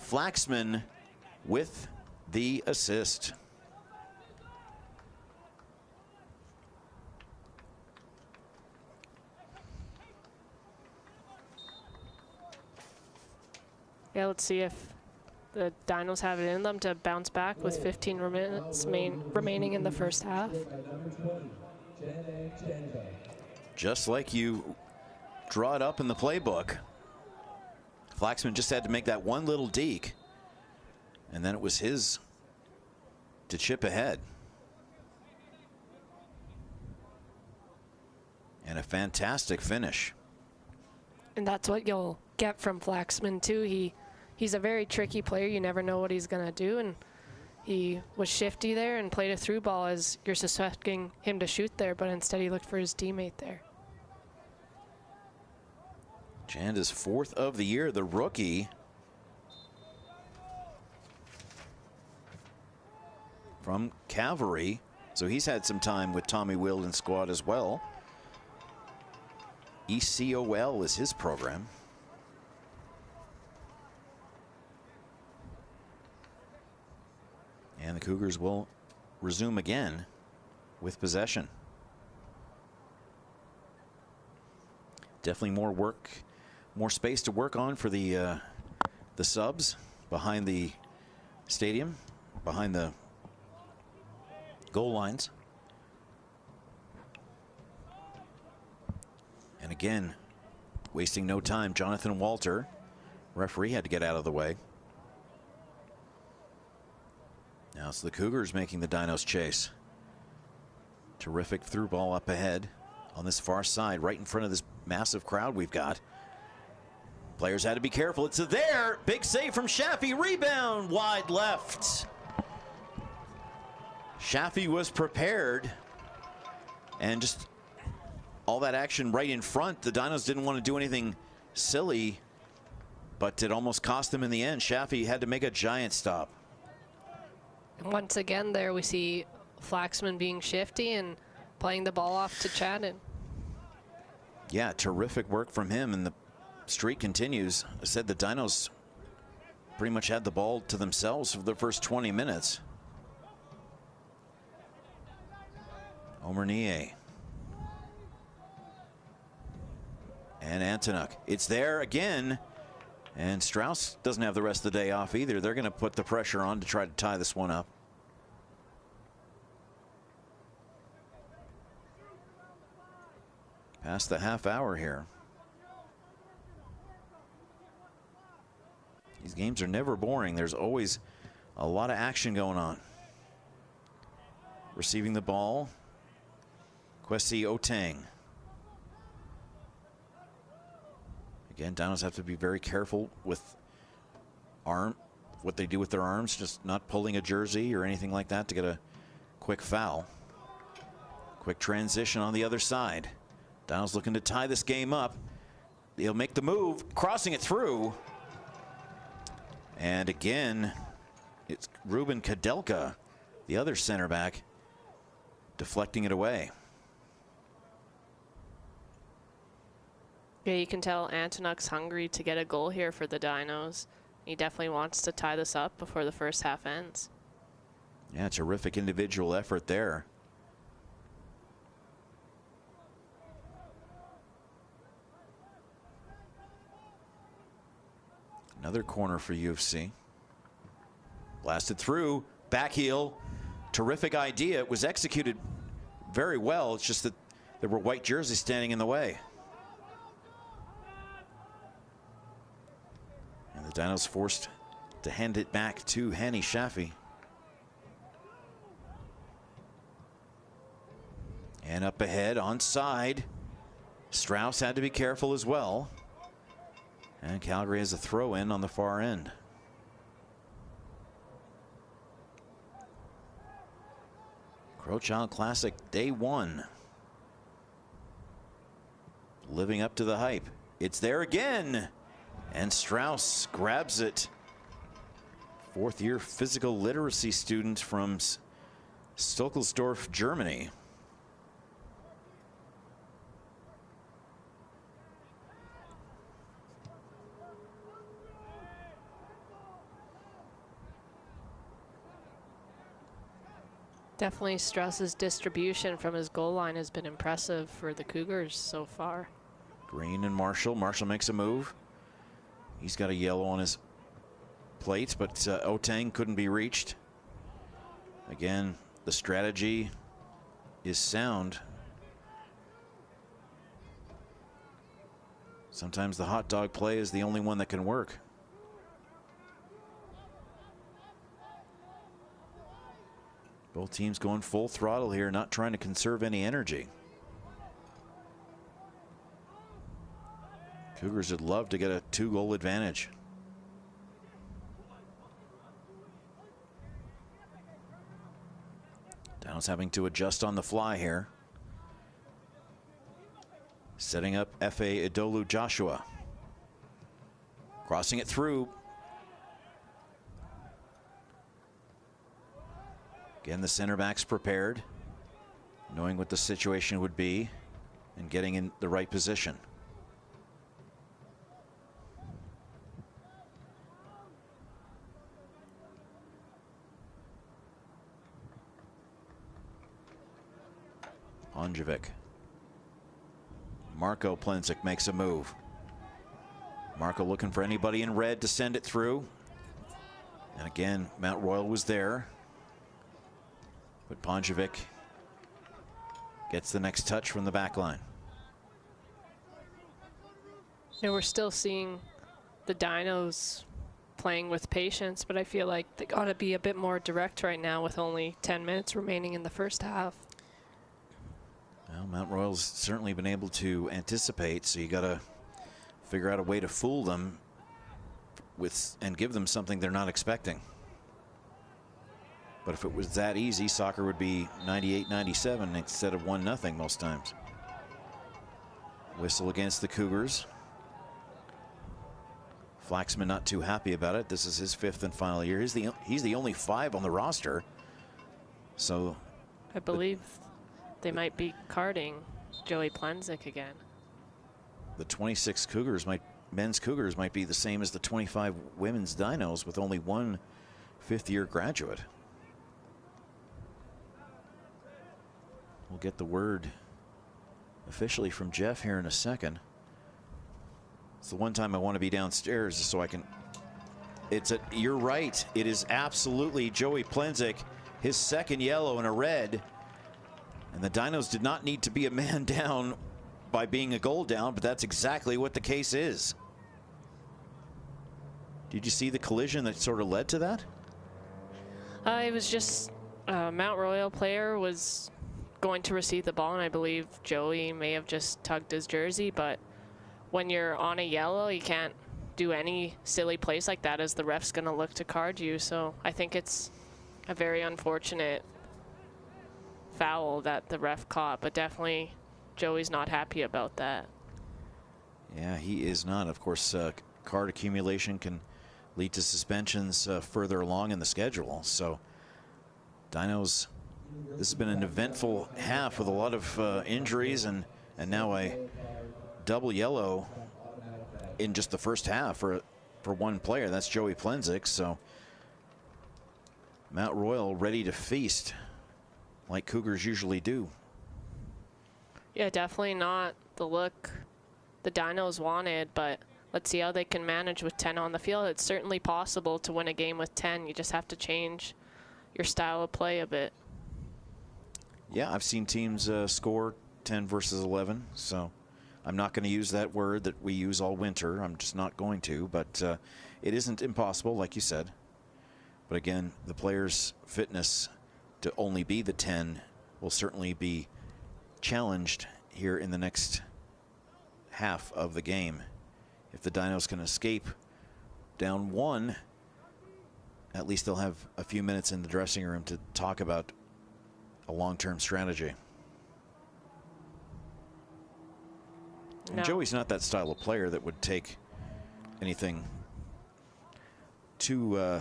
Flaxman with the assist. Yeah, let's see if the Dinos have it in them to bounce back with 15 minutes remaining in the first half. Just like you draw it up in the playbook. Flaxman just had to make that one little deke, and then it was his to chip ahead. And a fantastic finish. And that's what you'll get from Flaxman too. He's a very tricky player. You never know what he's going to do, and he was shifty there and played a through ball as you're suspecting him to shoot there, but instead he looked for his teammate there. Chanda's 4th of the year, the rookie. From Cavalry, so he's had some time with Tommy Wilden's squad as well. ECOL is his program. And the Cougars will resume again with possession. Definitely more work, more space to work on for the subs behind the stadium, behind the goal lines. And again, wasting no time, Jonathan Walter, referee, had to get out of the way. Now it's the Cougars making the Dinos chase. Terrific through ball up ahead on this far side, right in front of this massive crowd we've got. Players had to be careful. It's there. Big save from Shaffy. Rebound wide left. Shaffy was prepared, and just all that action right in front. The Dinos didn't want to do anything silly, but it almost cost them in the end. Shaffy had to make a giant stop. And once again there we see Flaxman being shifty and playing the ball off to Channon. Yeah, terrific work from him, and the streak continues. I said the Dinos pretty much had the ball to themselves for the first 20 minutes. Omernier. And Antonuk. It's there again. And Strauss doesn't have the rest of the day off either. They're going to put the pressure on to try to tie this one up. Past the half hour here. These games are never boring. There's always a lot of action going on. Receiving the ball, Kwesi Otang. Again, Dinos have to be very careful with what they do with their arms, just not pulling a jersey or anything like that to get a quick foul. Quick transition on the other side. Dinos looking to tie this game up. He'll make the move, crossing it through. And again, it's Ruben Kadelka, the other center back, deflecting it away. Yeah, you can tell Antonuk's hungry to get a goal here for the Dinos. He definitely wants to tie this up before the first half ends. Yeah, terrific individual effort there. Another corner for U of C. Blasted through, back heel. Terrific idea. It was executed very well. It's just that there were white jerseys standing in the way. And the Dinos forced to hand it back to Hanny Shaffey. And up ahead, onside. Strauss had to be careful as well. And Calgary has a throw in on the far end. Crowchild Classic Day 1. Living up to the hype. It's there again. And Strauss grabs it. Fourth-year physical literacy student from Stockelsdorf, Germany. Definitely Strauss's distribution from his goal line has been impressive for the Cougars so far. Green and Marshall. Marshall makes a move. He's got a yellow on his plate, but Otang couldn't be reached. Again, the strategy is sound. Sometimes the hot dog play is the only one that can work. Both teams going full throttle here, not trying to conserve any energy. Cougars would love to get a 2-goal advantage. Dinos having to adjust on the fly here. Setting up F.A. Idolu Joshua. Crossing it through. Again, the center backs prepared, knowing what the situation would be and getting in the right position. Onjevic. Marco Plensic makes a move. Marco looking for anybody in red to send it through. And again, Mount Royal was there. But Ponjevic gets the next touch from the back line. Yeah, we're still seeing the Dinos playing with patience, but I feel like they got to be a bit more direct right now with only 10 minutes remaining in the first half. Well, Mount Royal's certainly been able to anticipate, so you got to figure out a way to fool them with and give them something they're not expecting. But if it was that easy, soccer would be 98-97 instead of 1-0 most times. Whistle against the Cougars. Flaxman not too happy about it. This is his 5th and final year. He's the only 5 on the roster. So I believe they might be carding Joey Plensic again. The 26 Cougars men's Cougars might be the same as the 25 women's Dinos with only one 5th-year graduate. We'll get the word officially from Jeff here in a second. It's the one time I want to be downstairs so I can. You're right. It is absolutely Joey Plensic, his 2nd yellow and a red. And the Dinos did not need to be a man down by being a goal down, but that's exactly what the case is. Did you see the collision that sort of led to that? It was just Mount Royal player was going to receive the ball, and I believe Joey may have just tugged his jersey, but when you're on a yellow, you can't do any silly plays like that, as the ref's going to look to card you. So I think it's a very unfortunate foul that the ref caught, but definitely Joey's not happy about that. Yeah, he is not. Of course, card accumulation can lead to suspensions further along in the schedule. So Dinos, this has been an eventful half with a lot of injuries and now a double yellow in just the first half for one player. That's Joey Plenzik. So Mount Royal ready to feast like Cougars usually do. Yeah, definitely not the look the Dinos wanted, but let's see how they can manage with 10 on the field. It's certainly possible to win a game with 10. You just have to change your style of play a bit. Yeah, I've seen teams score 10 versus 11, so I'm not going to use that word that we use all winter. I'm just not going to, but it isn't impossible, like you said. But again, the players' fitness to only be the 10 will certainly be challenged here in the next half of the game. If the Dinos can escape down 1, at least they'll have a few minutes in the dressing room to talk about a long-term strategy. No. And Joey's not that style of player that would take anything too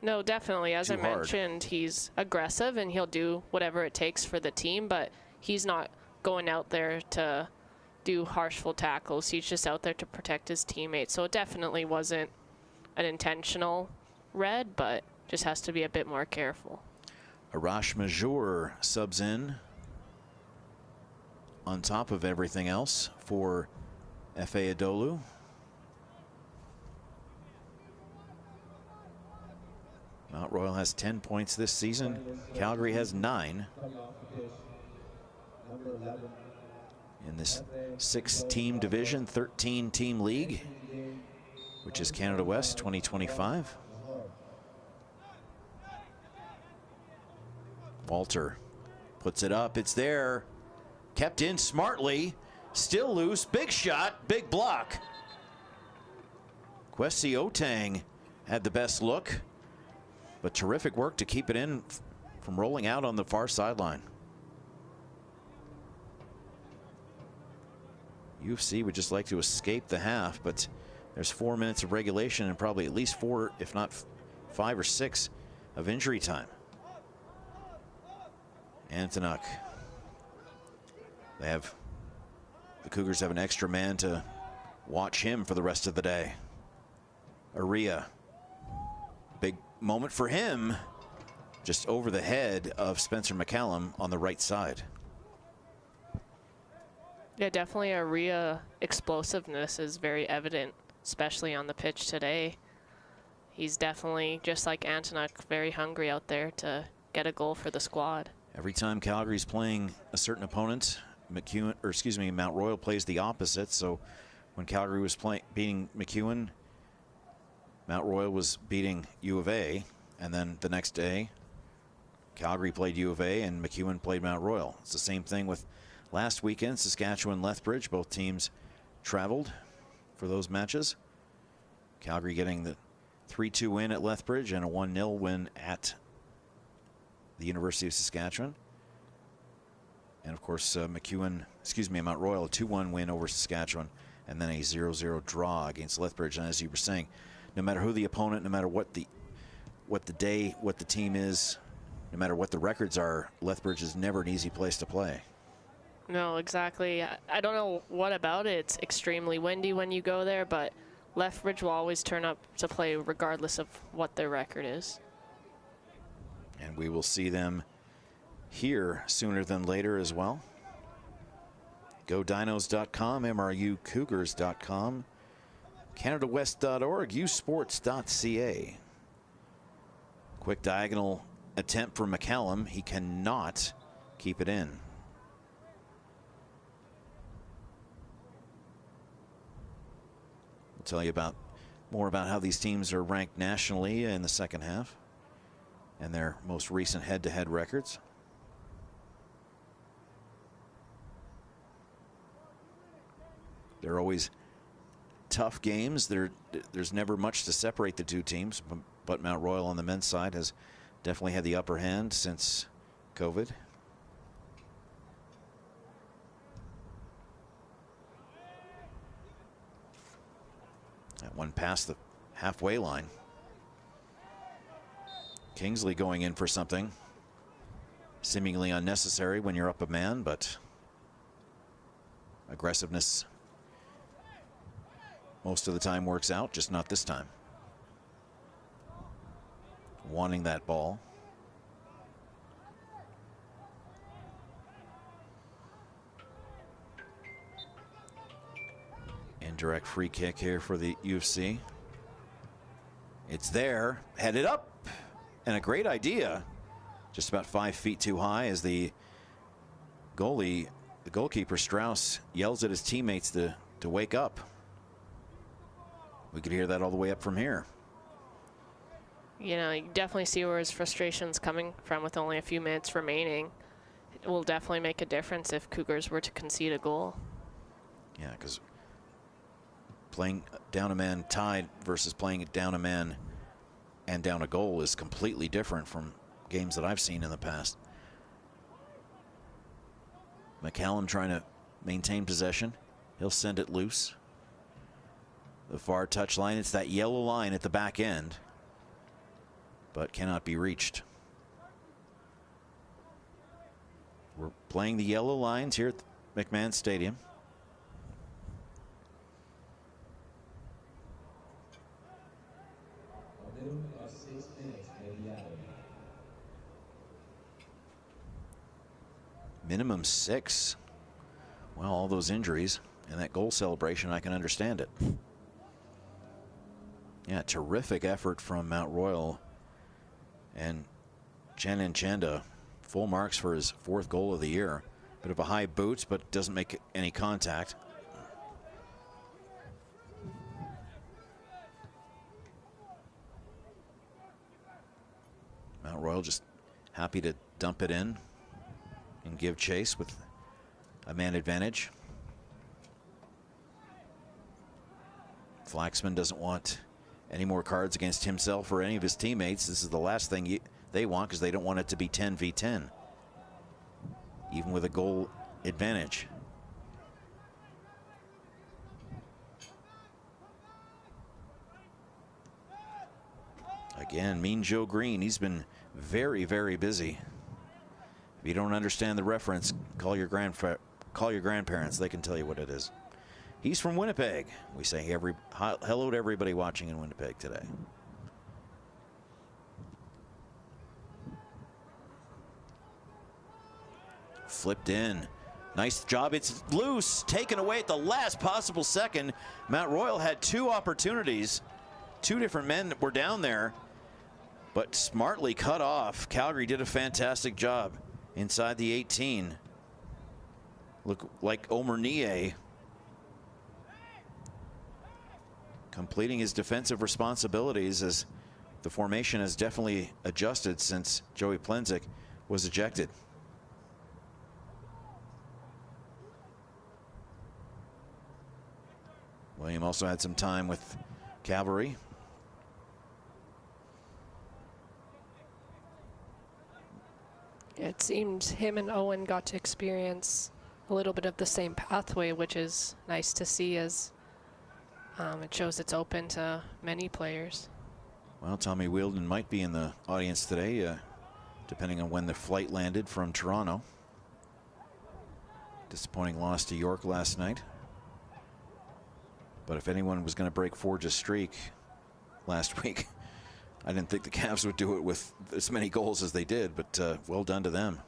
No, definitely. As I hard. mentioned, he's aggressive and he'll do whatever it takes for the team, but he's not going out there to do harshful tackles. He's just out there to protect his teammates. So it definitely wasn't an intentional red, but just has to be a bit more careful. Arash Major subs in on top of everything else for F.A. Adolu. Mount Royal has 10 points this season. Calgary has 9. In this 6-team division, 13-team league, which is Canada West 2025. Walter puts it up. It's there. Kept in smartly. Still loose. Big shot. Big block. Kwesi Otang had the best look, but terrific work to keep it in from rolling out on the far sideline. U of C would just like to escape the half, but there's 4 minutes of regulation and probably at least 4, if not 5 or 6, of injury time. Antonuk. The Cougars have an extra man to watch him for the rest of the day. Aria. Big moment for him. Just over the head of Spencer McCallum on the right side. Yeah, definitely Aria explosiveness is very evident, especially on the pitch today. He's definitely, just like Antonuk, very hungry out there to get a goal for the squad. Every time Calgary's playing a certain opponent, Mount Royal plays the opposite. So when Calgary was beating MacEwan, Mount Royal was beating U of A, and then the next day, Calgary played U of A and MacEwan played Mount Royal. It's the same thing with last weekend, Saskatchewan, Lethbridge. Both teams traveled for those matches. Calgary getting the 3-2 win at Lethbridge and a 1-0 win at the University of Saskatchewan. And of course, Mount Royal, a 2-1 win over Saskatchewan, and then a 0-0 draw against Lethbridge. And as you were saying, no matter who the opponent, no matter what the team is, no matter what the records are, Lethbridge is never an easy place to play. No, exactly. I don't know what about it. It's extremely windy when you go there, but Lethbridge will always turn up to play regardless of what their record is. And we will see them here sooner than later as well. GoDinos.com, MRUCougars.com, CanadaWest.org, usports.ca. Quick diagonal attempt for McCallum. He cannot keep it in. We'll tell you more about how these teams are ranked nationally in the second half and their most recent head-to-head records. They're always tough games. There's never much to separate the two teams, but Mount Royal on the men's side has definitely had the upper hand since COVID. That one past the halfway line. Kingsley going in for something seemingly unnecessary when you're up a man, but aggressiveness most of the time works out, just not this time. Wanting that ball. Indirect free kick here for the U of C. It's there, headed up, and a great idea. Just about 5 feet too high as the goalkeeper Strauss yells at his teammates to wake up. We could hear that all the way up from here. You know, you definitely see where his frustration's coming from with only a few minutes remaining. It will definitely make a difference if Cougars were to concede a goal. Yeah, because playing down a man tied versus playing it down a man and down a goal is completely different from games that I've seen in the past. McCallum trying to maintain possession. He'll send it loose. The far touch line, it's that yellow line at the back end, but cannot be reached. We're playing the yellow lines here at McMahon Stadium. Minimum 6. Well, all those injuries and that goal celebration, I can understand it. Yeah, terrific effort from Mount Royal. And Chen Chenda, full marks for his 4th goal of the year. Bit of a high boot, but doesn't make any contact. Mount Royal just happy to dump it in and give chase with a man advantage. Flaxman doesn't want any more cards against himself or any of his teammates. This is the last thing they want, because they don't want it to be 10v10, even with a goal advantage. Again, Mean Joe Green, he's been very, very busy. If you don't understand the reference, call your grandparents. They can tell you what it is. He's from Winnipeg. We say hello to everybody watching in Winnipeg today. Flipped in. Nice job. It's loose. Taken away at the last possible second. Mount Royal had 2 opportunities. 2 different men were down there, but smartly cut off. Calgary did a fantastic job inside the 18. Look like Omer Nie completing his defensive responsibilities, as the formation has definitely adjusted since Joey Plenzik was ejected. William also had some time with Cavalry. It seems him and Owen got to experience a little bit of the same pathway, which is nice to see, as it shows it's open to many players. Well, Tommy Wheeldon might be in the audience today, depending on when the flight landed from Toronto. Disappointing loss to York last night. But if anyone was going to break Forge's streak last week, I didn't think the Cavs would do it with as many goals as they did, but well done to them.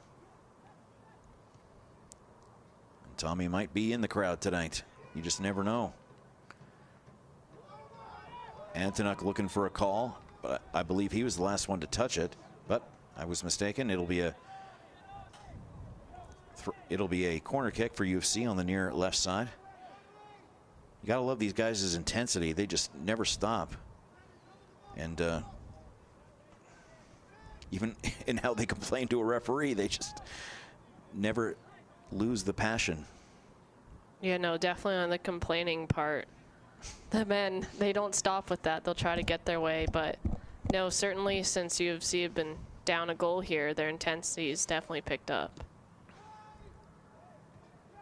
And Tommy might be in the crowd tonight. You just never know. Antonuk looking for a call, but I believe he was the last one to touch it, but I was mistaken. It'll be a corner kick for U of C on the near left side. You gotta love these guys' intensity. They just never stop. And even in how they complain to a referee, they just never lose the passion. Yeah, no, definitely on the complaining part. The men, they don't stop with that. They'll try to get their way, but no, certainly since UFC have been down a goal here, their intensity's definitely picked up.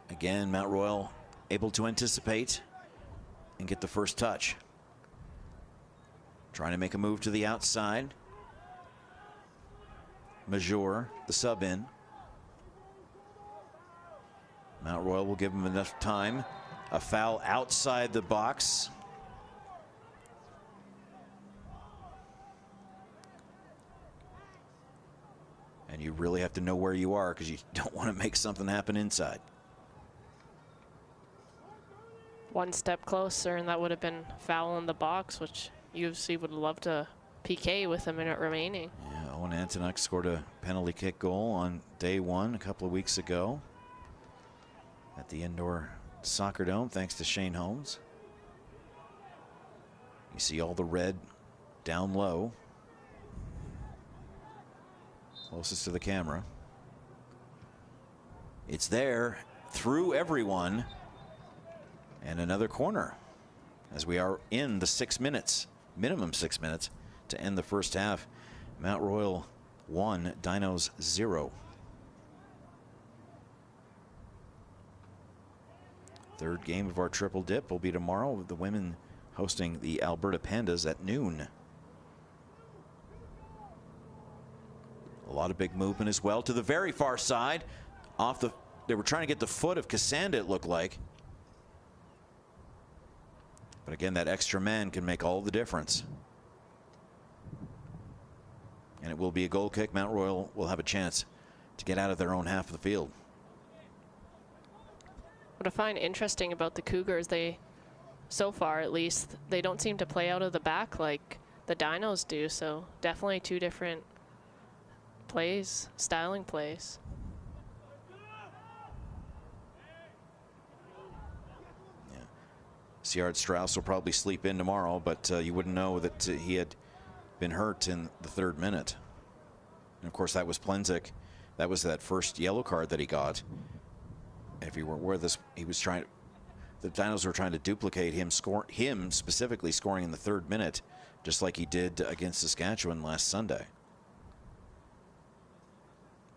Again, Mount Royal able to anticipate and get the first touch. Trying to make a move to the outside. Major, the sub in. Mount Royal will give him enough time. A foul outside the box. And you really have to know where you are because you don't want to make something happen inside. One step closer, and that would have been foul in the box, which UFC would love to PK with a minute remaining. Yeah, Owen Antonuck scored a penalty kick goal on day one a couple of weeks ago at the indoor soccer dome, thanks to Shane Holmes. You see all the red down low, closest to the camera. It's there through everyone. And another corner as we are in the 6 minutes, minimum 6 minutes to end the first half. Mount Royal 1, Dinos 0. Third game of our triple dip will be tomorrow with the women hosting the Alberta Pandas at noon. A lot of big movement as well to the very far side. They were trying to get the foot of Cassandra, it looked like. But again, that extra man can make all the difference. And it will be a goal kick. Mount Royal will have a chance to get out of their own half of the field. What I find interesting about the Cougars, so far at least, they don't seem to play out of the back like the Dinos do. So definitely two different plays, styling plays. Sierra Strauss will probably sleep in tomorrow, but you wouldn't know that he had been hurt in the 3rd minute. And of course, that was Plenzik. That was that first yellow card that he got. If he weren't with us, he was trying. The Dinos were trying to duplicate him specifically scoring in the 3rd minute, just like he did against Saskatchewan last Sunday.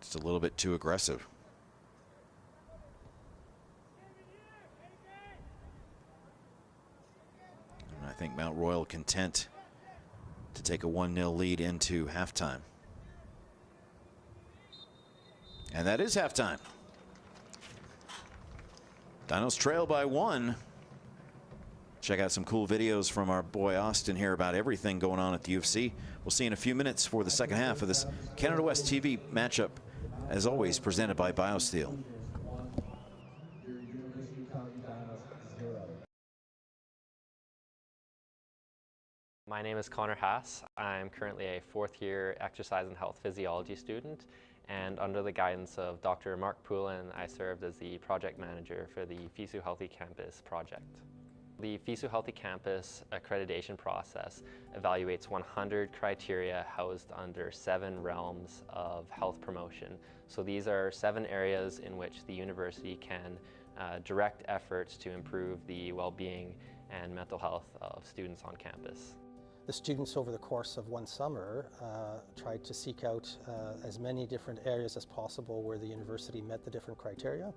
Just a little bit too aggressive. I think Mount Royal content to take a 1-0 lead into halftime. And that is halftime. Dinos trail by 1. Check out some cool videos from our boy Austin here about everything going on at the UFC. We'll see you in a few minutes for the second half of this Canada West TV matchup, as always, presented by BioSteel. My name is Connor Haas. I'm currently a 4th-year exercise and health physiology student, and under the guidance of Dr. Mark Poulin, I served as the project manager for the FISU Healthy Campus project. The FISU Healthy Campus accreditation process evaluates 100 criteria housed under 7 realms of health promotion. So these are 7 areas in which the university can direct efforts to improve the well-being and mental health of students on campus. The students over the course of one summer tried to seek out as many different areas as possible where the university met the different criteria.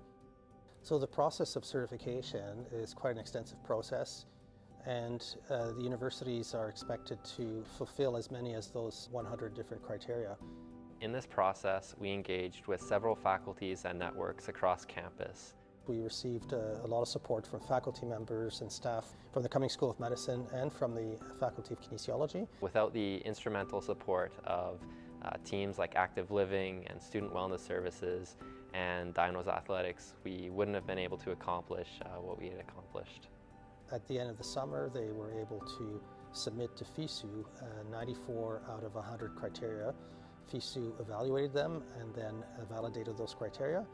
So the process of certification is quite an extensive process, and the universities are expected to fulfill as many as those 100 different criteria. In this process, we engaged with several faculties and networks across campus. We received a lot of support from faculty members and staff from the Cummings School of Medicine and from the Faculty of Kinesiology. Without the instrumental support of teams like Active Living and Student Wellness Services and Dinos Athletics, we wouldn't have been able to accomplish what we had accomplished. At the end of the summer, they were able to submit to FISU 94 out of 100 criteria. FISU evaluated them and then validated those criteria.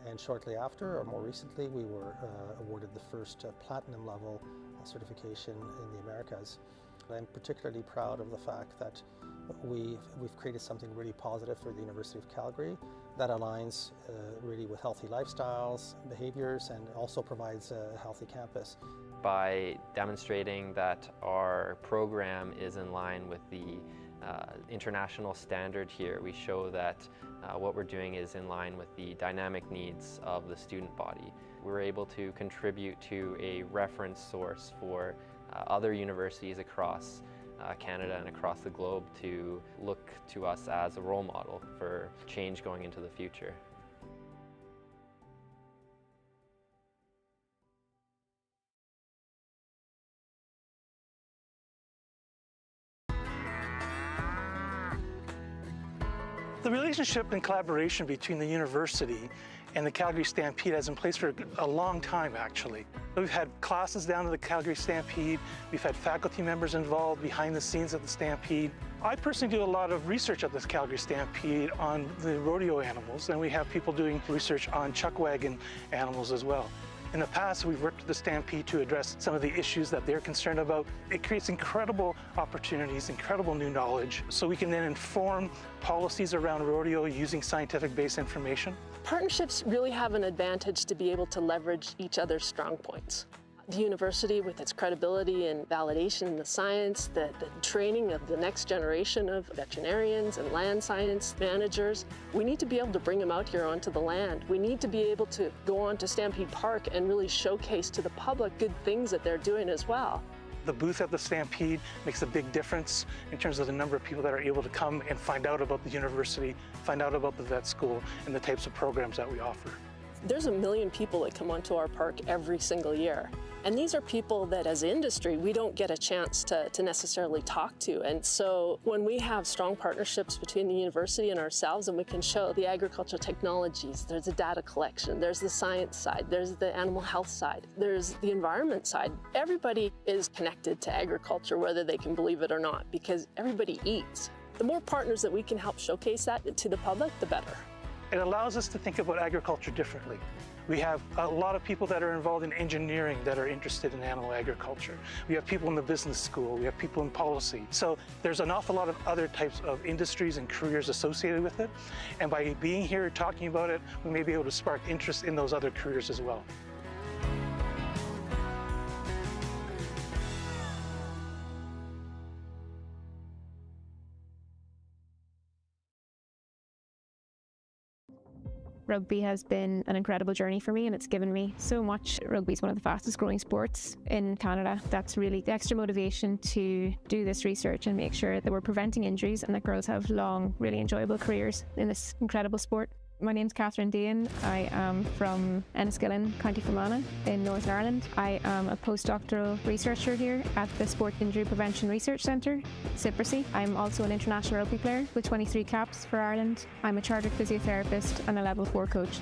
And shortly after, or more recently, we were awarded the first platinum level certification in the Americas. I'm particularly proud of the fact that we've created something really positive for the University of Calgary that aligns really with healthy lifestyles, behaviors, and also provides a healthy campus. By demonstrating that our program is in line with the international standard here, we show that what we're doing is in line with the dynamic needs of the student body. We're able to contribute to a reference source for other universities across Canada and across the globe to look to us as a role model for change going into the future. The relationship and collaboration between the university and the Calgary Stampede has been in place for a long time, actually. We've had classes down to the Calgary Stampede. We've had faculty members involved behind the scenes at the Stampede. I personally do a lot of research at this Calgary Stampede on the rodeo animals, and we have people doing research on chuck wagon animals as well. In the past, we've worked with the Stampede to address some of the issues that they're concerned about. It creates incredible opportunities, incredible new knowledge, so we can then inform policies around rodeo using scientific-based information. Partnerships really have an advantage to be able to leverage each other's strong points. The university, with its credibility and validation in the science, the training of the next generation of veterinarians and land science managers, we need to be able to bring them out here onto the land. We need to be able to go on to Stampede Park and really showcase to the public good things that they're doing as well. The booth at the Stampede makes a big difference in terms of the number of people that are able to come and find out about the university, find out about the vet school, and the types of programs that we offer. There's 1 million people that come onto our park every single year. And these are people that as industry, we don't get a chance to necessarily talk to. And so when we have strong partnerships between the university and ourselves, and we can show the agricultural technologies, there's the data collection, there's the science side, there's the animal health side, there's the environment side. Everybody is connected to agriculture, whether they can believe it or not, because everybody eats. The more partners that we can help showcase that to the public, the better. It allows us to think about agriculture differently. We have a lot of people that are involved in engineering that are interested in animal agriculture. We have people in the business school, we have people in policy. So there's an awful lot of other types of industries and careers associated with it. And by being here talking about it, we may be able to spark interest in those other careers as well. Rugby has been an incredible journey for me, and it's given me so much. Rugby is one of the fastest growing sports in Canada. That's really the extra motivation to do this research and make sure that we're preventing injuries and that girls have long, really enjoyable careers in this incredible sport. My name's Catherine Dean. I am from Enniskillen, County Fermanagh in Northern Ireland. I am a postdoctoral researcher here at the Sport Injury Prevention Research Centre, CIPRC. I'm also an international rugby player with 23 caps for Ireland. I'm a chartered physiotherapist and a level 4 coach.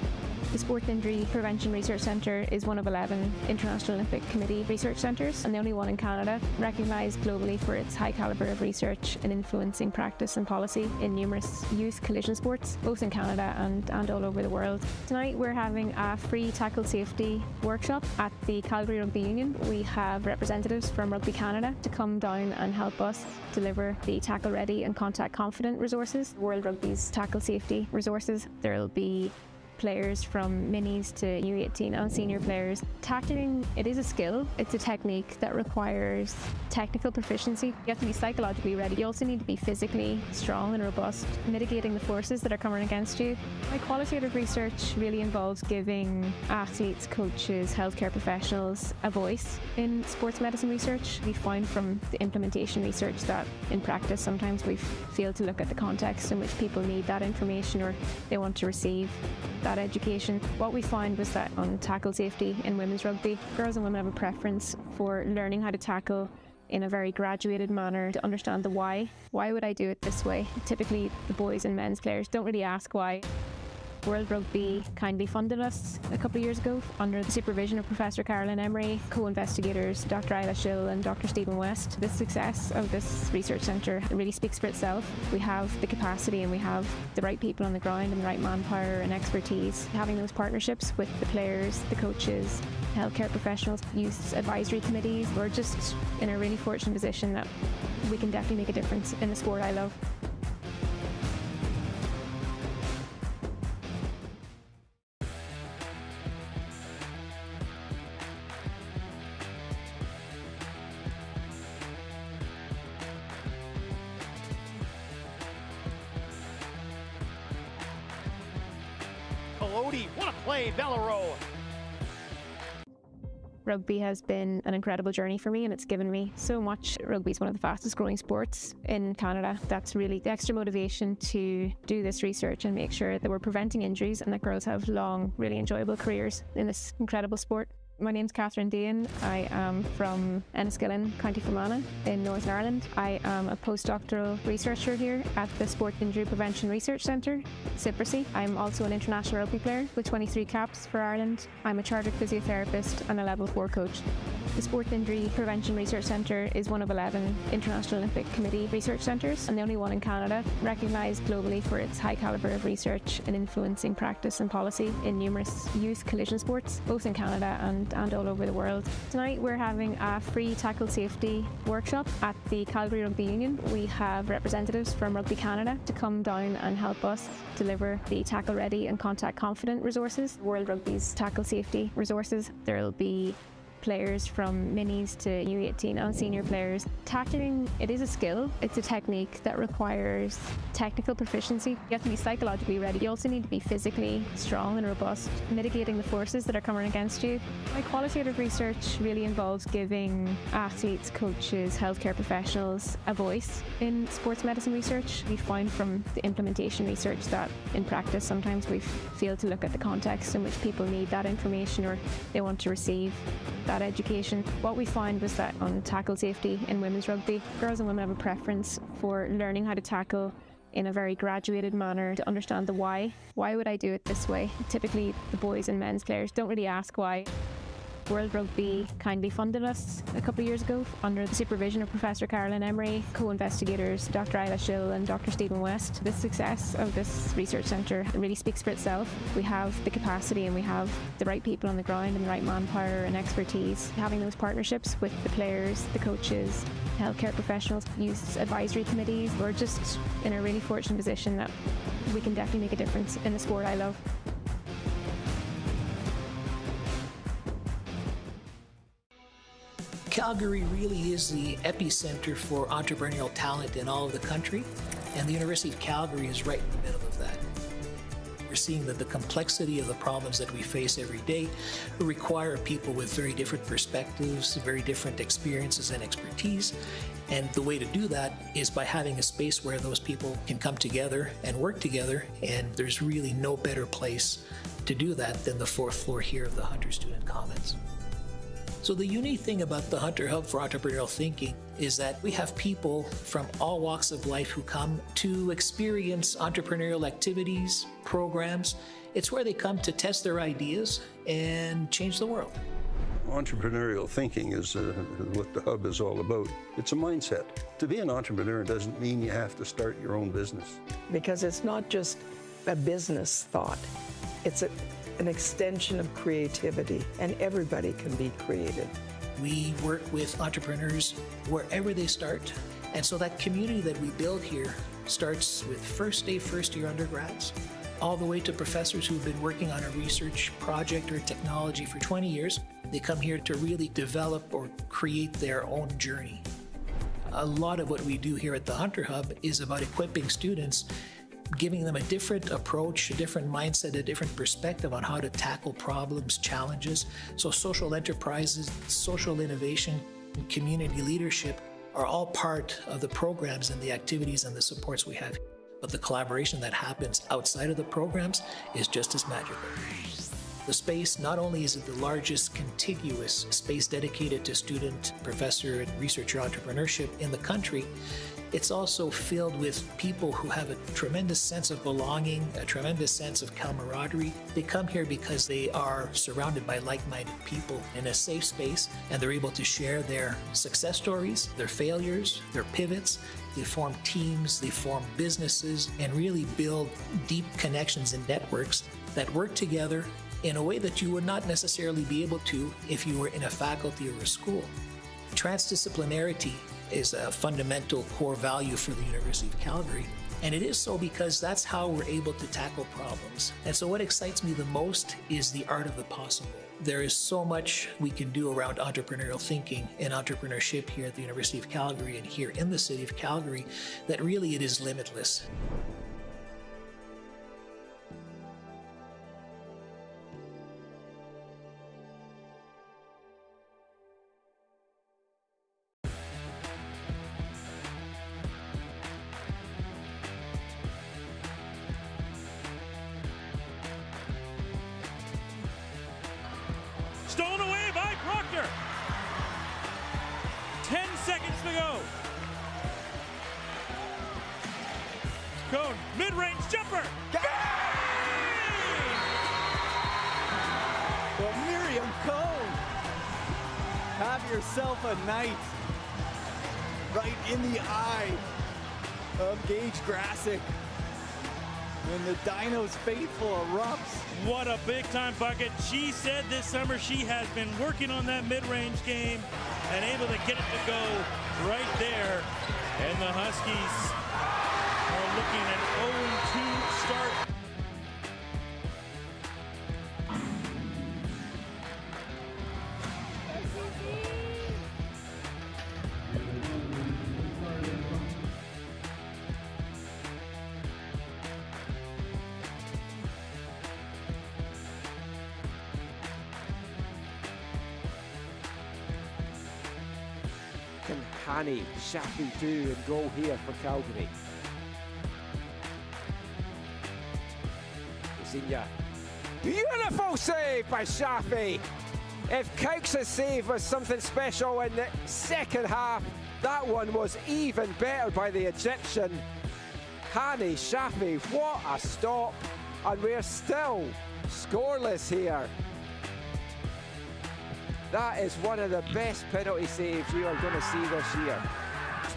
The Sport Injury Prevention Research Centre is one of 11 International Olympic Committee research centres and the only one in Canada, recognised globally for its high calibre of research in influencing practice and policy in numerous youth collision sports, both in Canada and all over the world. Tonight we're having a free tackle safety workshop at the Calgary Rugby Union. We have representatives from Rugby Canada to come down and help us deliver the tackle ready and contact confident resources, World Rugby's tackle safety resources. There will be players from minis to U18 and senior players. Tackling, it is a skill. It's a technique that requires technical proficiency. You have to be psychologically ready. You also need to be physically strong and robust, mitigating the forces that are coming against you. My qualitative research really involves giving athletes, coaches, healthcare professionals a voice in sports medicine research. We find from the implementation research that in practice sometimes we fail to look at the context in which people need that information or they want to receive that education. What we found was that on tackle safety in women's rugby, girls and women have a preference for learning how to tackle in a very graduated manner to understand the why. Why would I do it this way? Typically, the boys and men's players don't really ask why. World Rugby kindly funded us a couple of years ago under the supervision of Professor Carolyn Emery, co-investigators Dr. Isla Schill and Dr. Stephen West. The success of this research centre really speaks for itself. We have the capacity and we have the right people on the ground and the right manpower and expertise. Having those partnerships with the players, the coaches, healthcare professionals, youth advisory committees. We're just in a really fortunate position that we can definitely make a difference in the sport I love. What a play, Bellaro. Rugby has been an incredible journey for me, and it's given me so much. Rugby is one of the fastest growing sports in Canada. That's really the extra motivation to do this research and make sure that we're preventing injuries and that girls have long, really enjoyable careers in this incredible sport. My name's Catherine Dean. I am from Enniskillen, County Fermanagh in Northern Ireland. I am a postdoctoral researcher here at the Sport Injury Prevention Research Centre, CIPRC. I'm also an international rugby player with 23 caps for Ireland. I'm a chartered physiotherapist and a level 4 coach. The Sport Injury Prevention Research Centre is one of 11 International Olympic Committee research centres and the only one in Canada, recognised globally for its high calibre of research and influencing practice and policy in numerous youth collision sports, both in Canada and all over the world. Tonight we're having a free tackle safety workshop at the Calgary Rugby Union. We have representatives from Rugby Canada to come down and help us deliver the tackle ready and contact confident resources, World Rugby's tackle safety resources. There will be players from minis to U18 and senior players. Tackling, it is a skill. It's a technique that requires technical proficiency. You have to be psychologically ready. You also need to be physically strong and robust, mitigating the forces that are coming against you. My qualitative research really involves giving athletes, coaches, healthcare professionals a voice in sports medicine research. We find from the implementation research that in practice sometimes we fail to look at the context in which people need that information or they want to receive that education. What we found was that on tackle safety in women's rugby, girls and women have a preference for learning how to tackle in a very graduated manner, to understand the why. Why would I do it this way? Typically, the boys and men's players don't really ask why. World Rugby kindly funded us a couple of years ago under the supervision of Professor Carolyn Emery, co-investigators Dr. Isla Schill and Dr. Stephen West. The success of this research centre really speaks for itself. We have the capacity and we have the right people on the ground and the right manpower and expertise. Having those partnerships with the players, the coaches, healthcare professionals, youth advisory committees, we're just in a really fortunate position that we can definitely make a difference in the sport I love. Calgary really is the epicenter for entrepreneurial talent in all of the country, and the University of Calgary is right in the middle of that. We're seeing that the complexity of the problems that we face every day require people with very different perspectives, very different experiences and expertise, and the way to do that is by having a space where those people can come together and work together, and there's really no better place to do that than the 4th floor here of the Hunter Student Commons. So the unique thing about the Hunter Hub for Entrepreneurial Thinking is that we have people from all walks of life who come to experience entrepreneurial activities, programs. It's where they come to test their ideas and change the world. Entrepreneurial thinking is what the Hub is all about. It's a mindset. To be an entrepreneur doesn't mean you have to start your own business. Because it's not just a business thought. It's an extension of creativity, and everybody can be creative. We work with entrepreneurs wherever they start, and so that community that we build here starts with first-year undergrads, all the way to professors who've been working on a research project or technology for 20 years. They come here to really develop or create their own journey. A lot of what we do here at the Hunter Hub is about equipping students, giving them a different approach, a different mindset, a different perspective on how to tackle problems, challenges. So social enterprises, social innovation, and community leadership are all part of the programs and the activities and the supports we have. But the collaboration that happens outside of the programs is just as magical. The space, not only is it the largest contiguous space dedicated to student, professor, and researcher entrepreneurship in the country, it's also filled with people who have a tremendous sense of belonging, a tremendous sense of camaraderie. They come here because they are surrounded by like-minded people in a safe space, and they're able to share their success stories, their failures, their pivots. They form teams, they form businesses, and really build deep connections and networks that work together in a way that you would not necessarily be able to if you were in a faculty or a school. Transdisciplinarity is a fundamental core value for the University of Calgary, and it is so because that's how we're able to tackle problems. And so what excites me the most is the art of the possible. There is so much we can do around entrepreneurial thinking and entrepreneurship here at the University of Calgary and here in the city of Calgary that really it is limitless. Stolen away by Proctor. 10 seconds to go. Cone, mid-range jumper. Well, Miriam Cone, have yourself a night right in the eye of Gage Grassick when the Dinos faithful erupts. What a big-time bucket. She said this summer she has been working on that mid-range game and able to get it to go right there. And the Huskies are looking at 0-2 start. Can Hani Shafi do and go here for Calgary? Senior. Beautiful save by Shafi. If Cooks' save was something special in the second half, that one was even better by the Egyptian. Hani Shafi, what a stop. And we're still scoreless here. That is one of the best penalty saves we are going to see this year.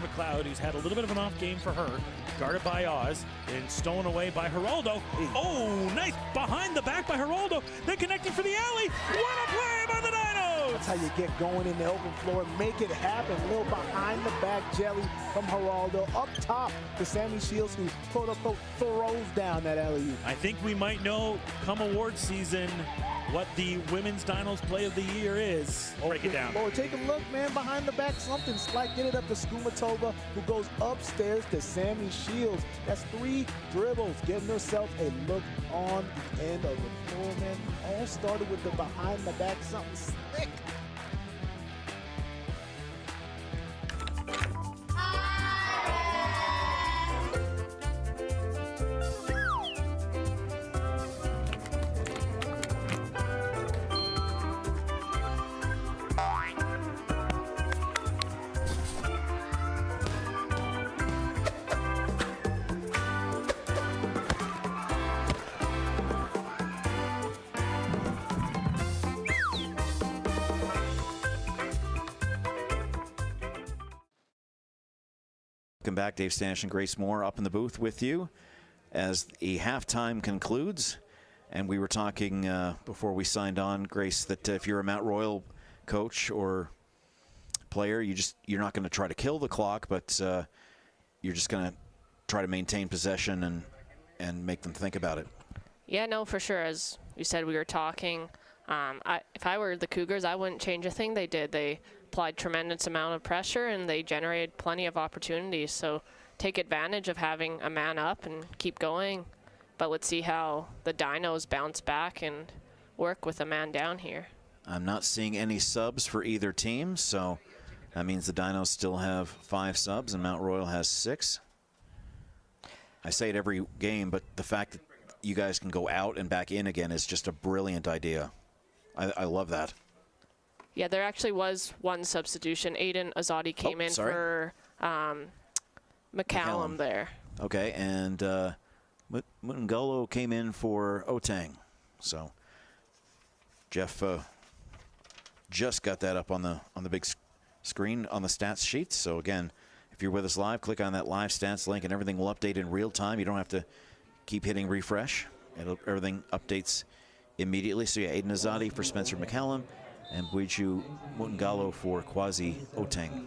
McLeod, who's had a little bit of an off game for her, guarded by Oz, and stolen away by Geraldo. Oh, nice behind the back by Geraldo. Then connecting for the alley. What a play by the Dinos! That's how you get going in the open floor. Make it happen. A little behind the back jelly from Geraldo. Up top to Sammy Shields, who quote-unquote throws down that alley-oop. I think we might know come award season what the women's Dinos play of the year is. Break it down. Or take a look, man, behind the back. Something slight. Get it up to Skumatova, who goes upstairs to Sammy Shields. That's 3 dribbles, getting herself a look on the end of the floor, man. All started with the behind the back, something slick. Welcome back. Dave Stanish and Grace Moore up in the booth with you as the halftime concludes. And we were talking before we signed on, Grace, that if you're a Mount Royal coach or player, you're not going to try to kill the clock, but you're just going to try to maintain possession and make them think about it. Yeah, no, for sure. As you said, we were talking. If I were the Cougars, I wouldn't change a thing they did. They applied tremendous amount of pressure and they generated plenty of opportunities. So take advantage of having a man up and keep going. But let's see how the Dinos bounce back and work with a man down here. I'm not seeing any subs for either team, so that means the Dinos still have 5 subs and Mount Royal has 6. I say it every game, but the fact that you guys can go out and back in again is just a brilliant idea. I love that. Yeah, there actually was one substitution. Aiden Azadi came in for McCallum there. Okay, and Mungolo came in for Otang. So Jeff just got that up on the big screen on the stats sheet. So again, if you're with us live, click on that live stats link and everything will update in real time. You don't have to keep hitting refresh. Everything updates immediately. So yeah, Aiden Azadi for Spencer McCallum and Buichu Mutangalo for Kwasi Oteng.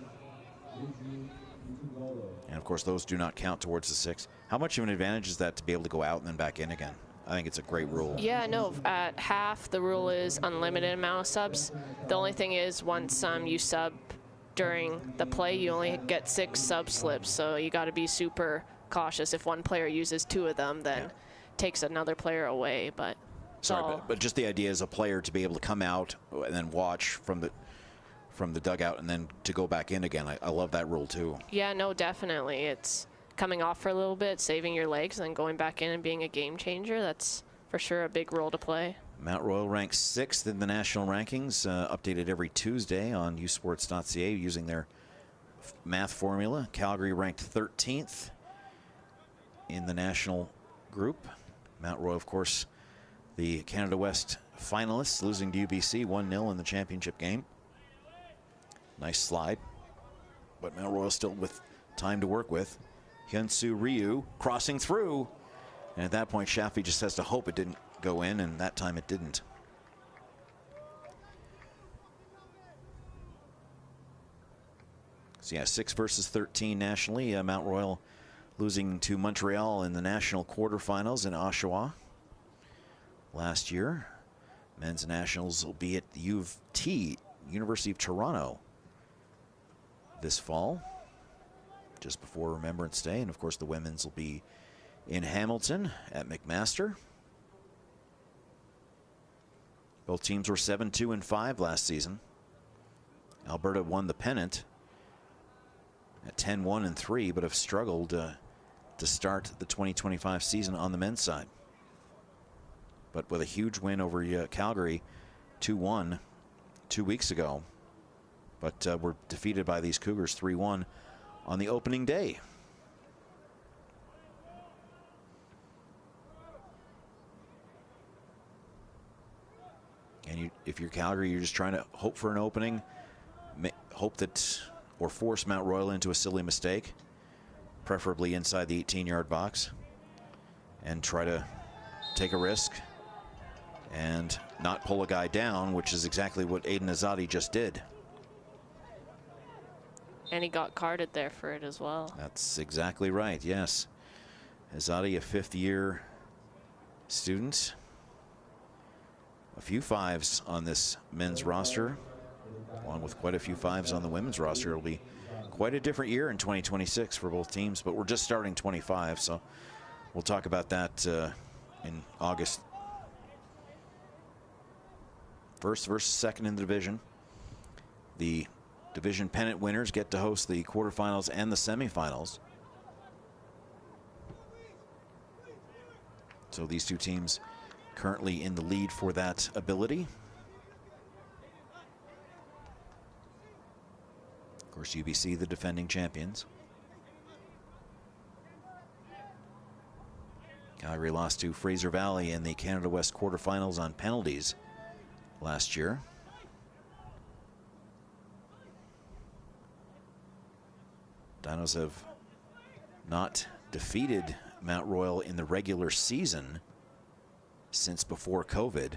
And of course, those do not count towards the 6. How much of an advantage is that to be able to go out and then back in again? I think it's a great rule. Yeah, no, at half, the rule is unlimited amount of subs. The only thing is once you sub during the play, you only get 6 sub slips, so you got to be super cautious. If one player uses 2 of them, then takes another player away. But sorry, but just the idea as a player to be able to come out and then watch from the dugout and then to go back in again. I love that rule too. Yeah, no, definitely. It's coming off for a little bit, saving your legs, and then going back in and being a game changer. That's for sure a big role to play. Mount Royal ranks 6th in the national rankings, updated every Tuesday on usports.ca using their math formula. Calgary ranked 13th in the national group. Mount Royal, of course, the Canada West finalists, losing to UBC 1-0 in the championship game. Nice slide, but Mount Royal still with time to work with. Hyunsu Ryu crossing through, and at that point Shafi just has to hope it didn't go in, and that time it didn't. So yeah, 6 versus 13 nationally. Mount Royal losing to Montreal in the national quarterfinals in Oshawa last year. Men's nationals will be at the U of T, University of Toronto, this fall, just before Remembrance Day. And of course the women's will be in Hamilton at McMaster. Both teams were 7-2-5 last season. Alberta won the pennant at 10-1-3, but have struggled to start the 2025 season on the men's side. But with a huge win over Calgary, 2-1 2 weeks ago. But were defeated by these Cougars 3-1 on the opening day. And if you're Calgary, you're just trying to hope for an opening, hope that, or force Mount Royal into a silly mistake, preferably inside the 18-yard box, and try to take a risk and not pull a guy down, which is exactly what Aiden Azadi just did. And he got carded there for it as well. That's exactly right, yes. Azadi, a 5th-year student. A few 5s on this men's roster, along with quite a few 5s on the women's roster. It'll be quite a different year in 2026 for both teams, but we're just starting 25, so we'll talk about that in August. 1st versus 2nd in the division. The division pennant winners get to host the quarterfinals and the semifinals. So these two teams currently in the lead for that ability. Of course, UBC, the defending champions. Calgary lost to Fraser Valley in the Canada West quarterfinals on penalties last year. Dinos have not defeated Mount Royal in the regular season since before COVID.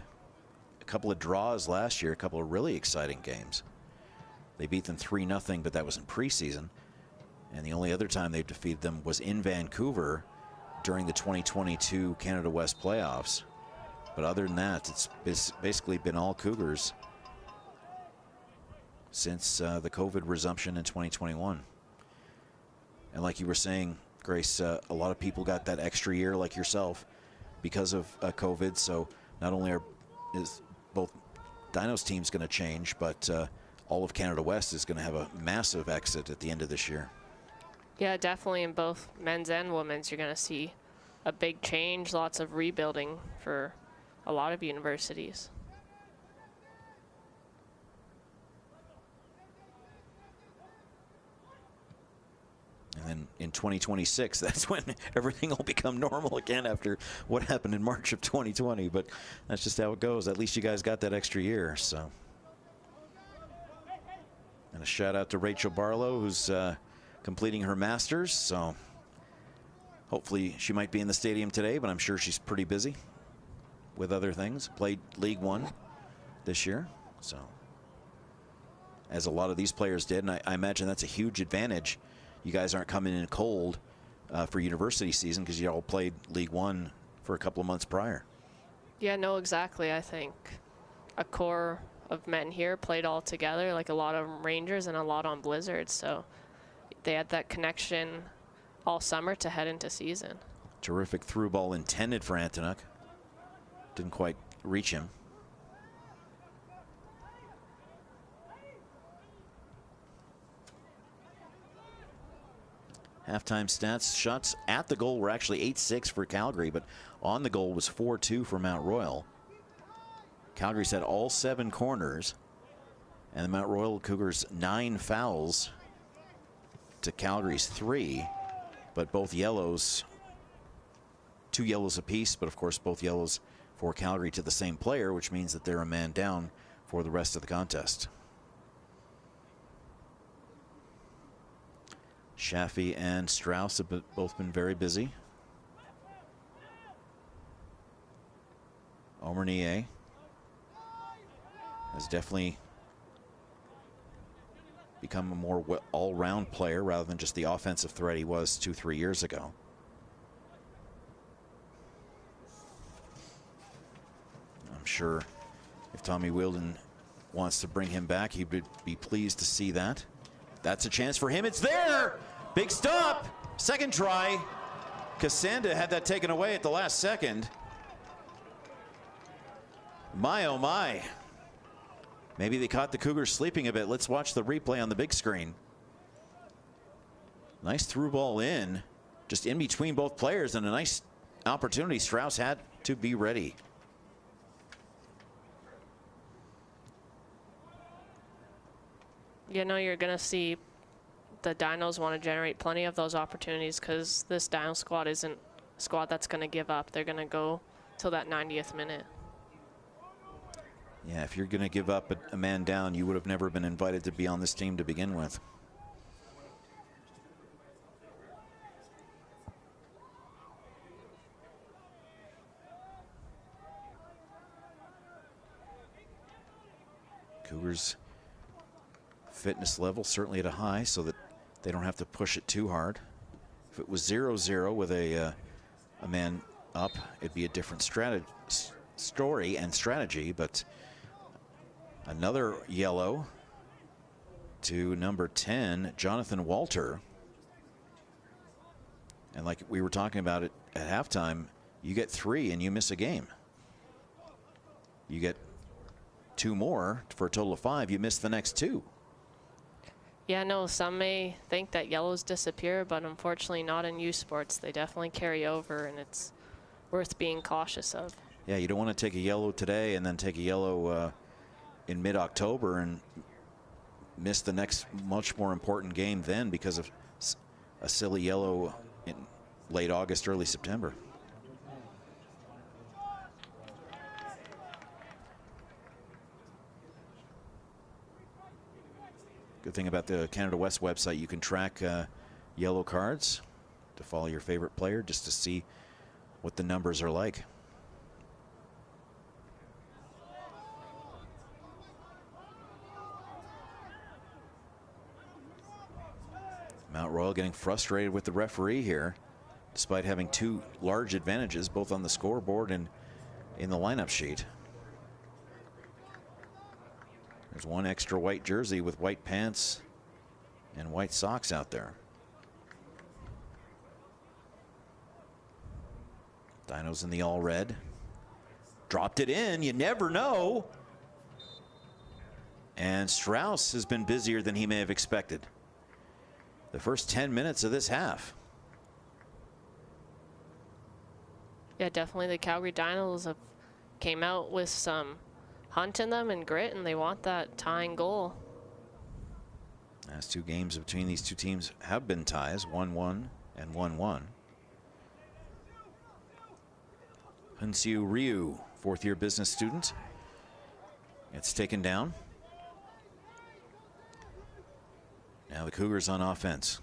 A couple of draws last year, a couple of really exciting games. They beat them 3-0, but that was in preseason. And the only other time they've defeated them was in Vancouver during the 2022 Canada West playoffs. But other than that, it's basically been all Cougars since the COVID resumption in 2021. And like you were saying, Grace, a lot of people got that extra year like yourself because of COVID. So not only is both Dinos teams going to change, but all of Canada West is going to have a massive exit at the end of this year. Yeah, definitely in both men's and women's, you're going to see a big change, lots of rebuilding for a lot of universities. And then in 2026, that's when everything will become normal again after what happened in March of 2020. But that's just how it goes. At least you guys got that extra year. So, and a shout out to Rachel Barlow, who's completing her master's. So hopefully she might be in the stadium today, but I'm sure she's pretty busy. with other things. Played League One this year, so as a lot of these players did, and I imagine that's a huge advantage. You guys aren't coming in cold for university season because you all played League One for a couple of months prior. Yeah, no, exactly. I think a core of men here played all together, like a lot of Rangers and a lot on Blizzards, so they had that connection all summer to head into season. Terrific through ball intended for Antonuk. Didn't quite reach him. Halftime stats, shots at the goal were actually 8-6 for Calgary, but on the goal was 4-2 for Mount Royal. Calgary's had all 7 corners, and the Mount Royal Cougars 9 fouls to Calgary's 3, but both yellows, 2 yellows apiece, but of course both yellows for Calgary to the same player, which means that they're a man down for the rest of the contest. Shaffey and Strauss have both been very busy. Omernier has definitely become a more all-round player rather than just the offensive threat he was 2-3 years ago. I'm sure if Tommy Wheeldon wants to bring him back, he would be pleased to see that. That's a chance for him. It's there. Big stop. Second try. Cassanda had that taken away at the last second. My, oh my. Maybe they caught the Cougars sleeping a bit. Let's watch the replay on the big screen. Nice through ball in. Just in between both players, and a nice opportunity. Strauss had to be ready. You know, you're going to see the Dinos want to generate plenty of those opportunities because this Dino squad isn't a squad that's going to give up. They're going to go till that 90th minute. Yeah, if you're going to give up a man down, you would have never been invited to be on this team to begin with. Cougars fitness level certainly at a high so that they don't have to push it too hard. If it was 0-0 with a man up, it'd be a different story and strategy, but another yellow to number 10, Jonathan Walter. And like we were talking about it at halftime, you get 3 and you miss a game. You get 2 more for a total of 5, you miss the next 2. Yeah, no, some may think that yellows disappear, but unfortunately not in youth sports. They definitely carry over, and it's worth being cautious of. Yeah, you don't want to take a yellow today and then take a yellow in mid-October and miss the next much more important game then because of a silly yellow in late August, early September. Good thing about the Canada West website, you can track yellow cards to follow your favorite player just to see what the numbers are like. Mount Royal getting frustrated with the referee here, despite having 2 large advantages, both on the scoreboard and in the lineup sheet. There's 1 extra white jersey with white pants and white socks out there. Dinos in the all red. Dropped it in, you never know. And Strauss has been busier than he may have expected. The first 10 minutes of this half. Yeah, definitely the Calgary Dinos have came out with some hunt in them and grit, and they want that tying goal. Last 2 games between these 2 teams have been ties, 1-1 and 1-1. Hunsiu Ryu, 4th-year business student. It's taken down. Now the Cougars on offense.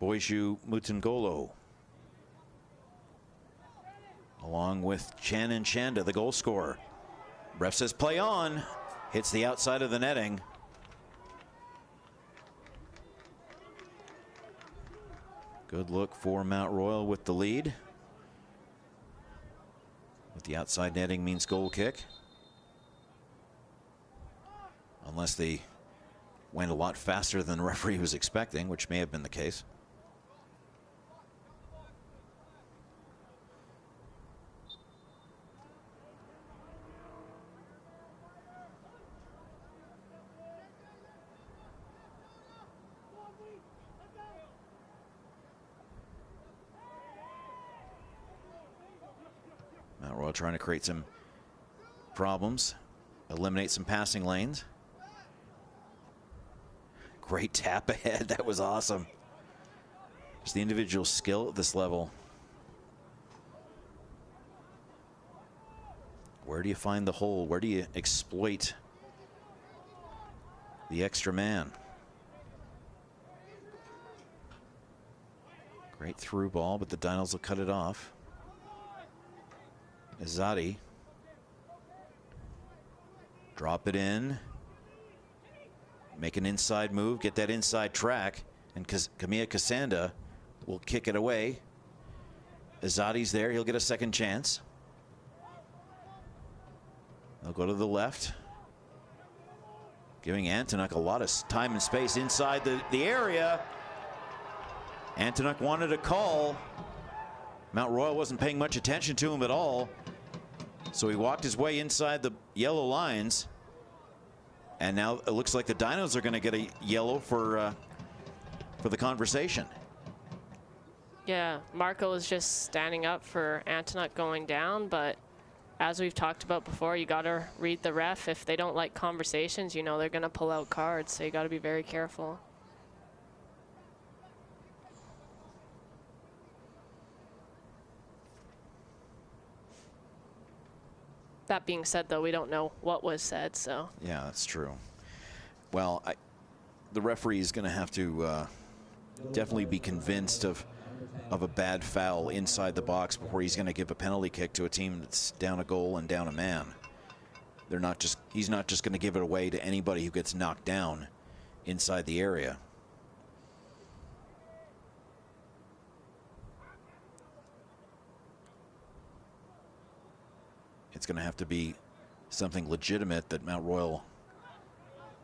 Boiju Mutungolo. along with Chen and Chanda, the goal scorer. Ref says play on. Hits the outside of the netting. Good look for Mount Royal with the lead. With the outside netting means goal kick. Unless they went a lot faster than the referee was expecting, which may have been the case. Mount Royal trying to create some problems, eliminate some passing lanes. Great tap ahead. That was awesome. Just the individual skill at this level. Where do you find the hole? Where do you exploit the extra man? Great through ball, but the Dinos will cut it off. Azadi. Drop it in. Make an inside move, get that inside track, and Kamia Kasanda will kick it away. Azadi's there, he'll get a second chance. They'll go to the left, giving Antonuk a lot of time and space inside the area. Antonuk wanted a call. Mount Royal wasn't paying much attention to him at all, so he walked his way inside the yellow lines. And now it looks like the Dinos are going to get a yellow for the conversation. Yeah, Marco is just standing up for Antonuk going down, but as we've talked about before, you got to read the ref. If they don't like conversations, you know they're going to pull out cards, so you got to be very careful. That being said, though, we don't know what was said, so. Yeah, that's true. Well, the referee is going to have to definitely be convinced of a bad foul inside the box before he's going to give a penalty kick to a team that's down a goal and down a man. He's not just going to give it away to anybody who gets knocked down inside the area. It's going to have to be something legitimate that Mount Royal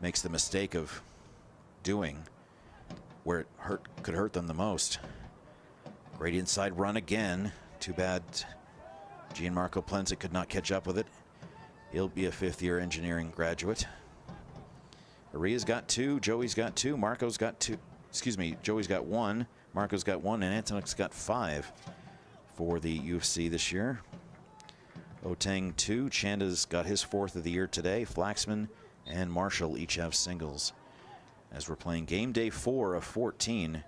makes the mistake of doing, where it could hurt them the most. Great inside run again. Too bad Gianmarco Plenza could not catch up with it. He'll be a fifth-year engineering graduate. Aria's got 2, Joey's got 2, Marco's got 2. Excuse me, Joey's got 1, Marco's got 1, and Antonuk's got 5 for the UFC this year. Oteng 2, Chanda's got his 4th of the year today. Flaxman and Marshall each have singles. As we're playing game day 4 of 14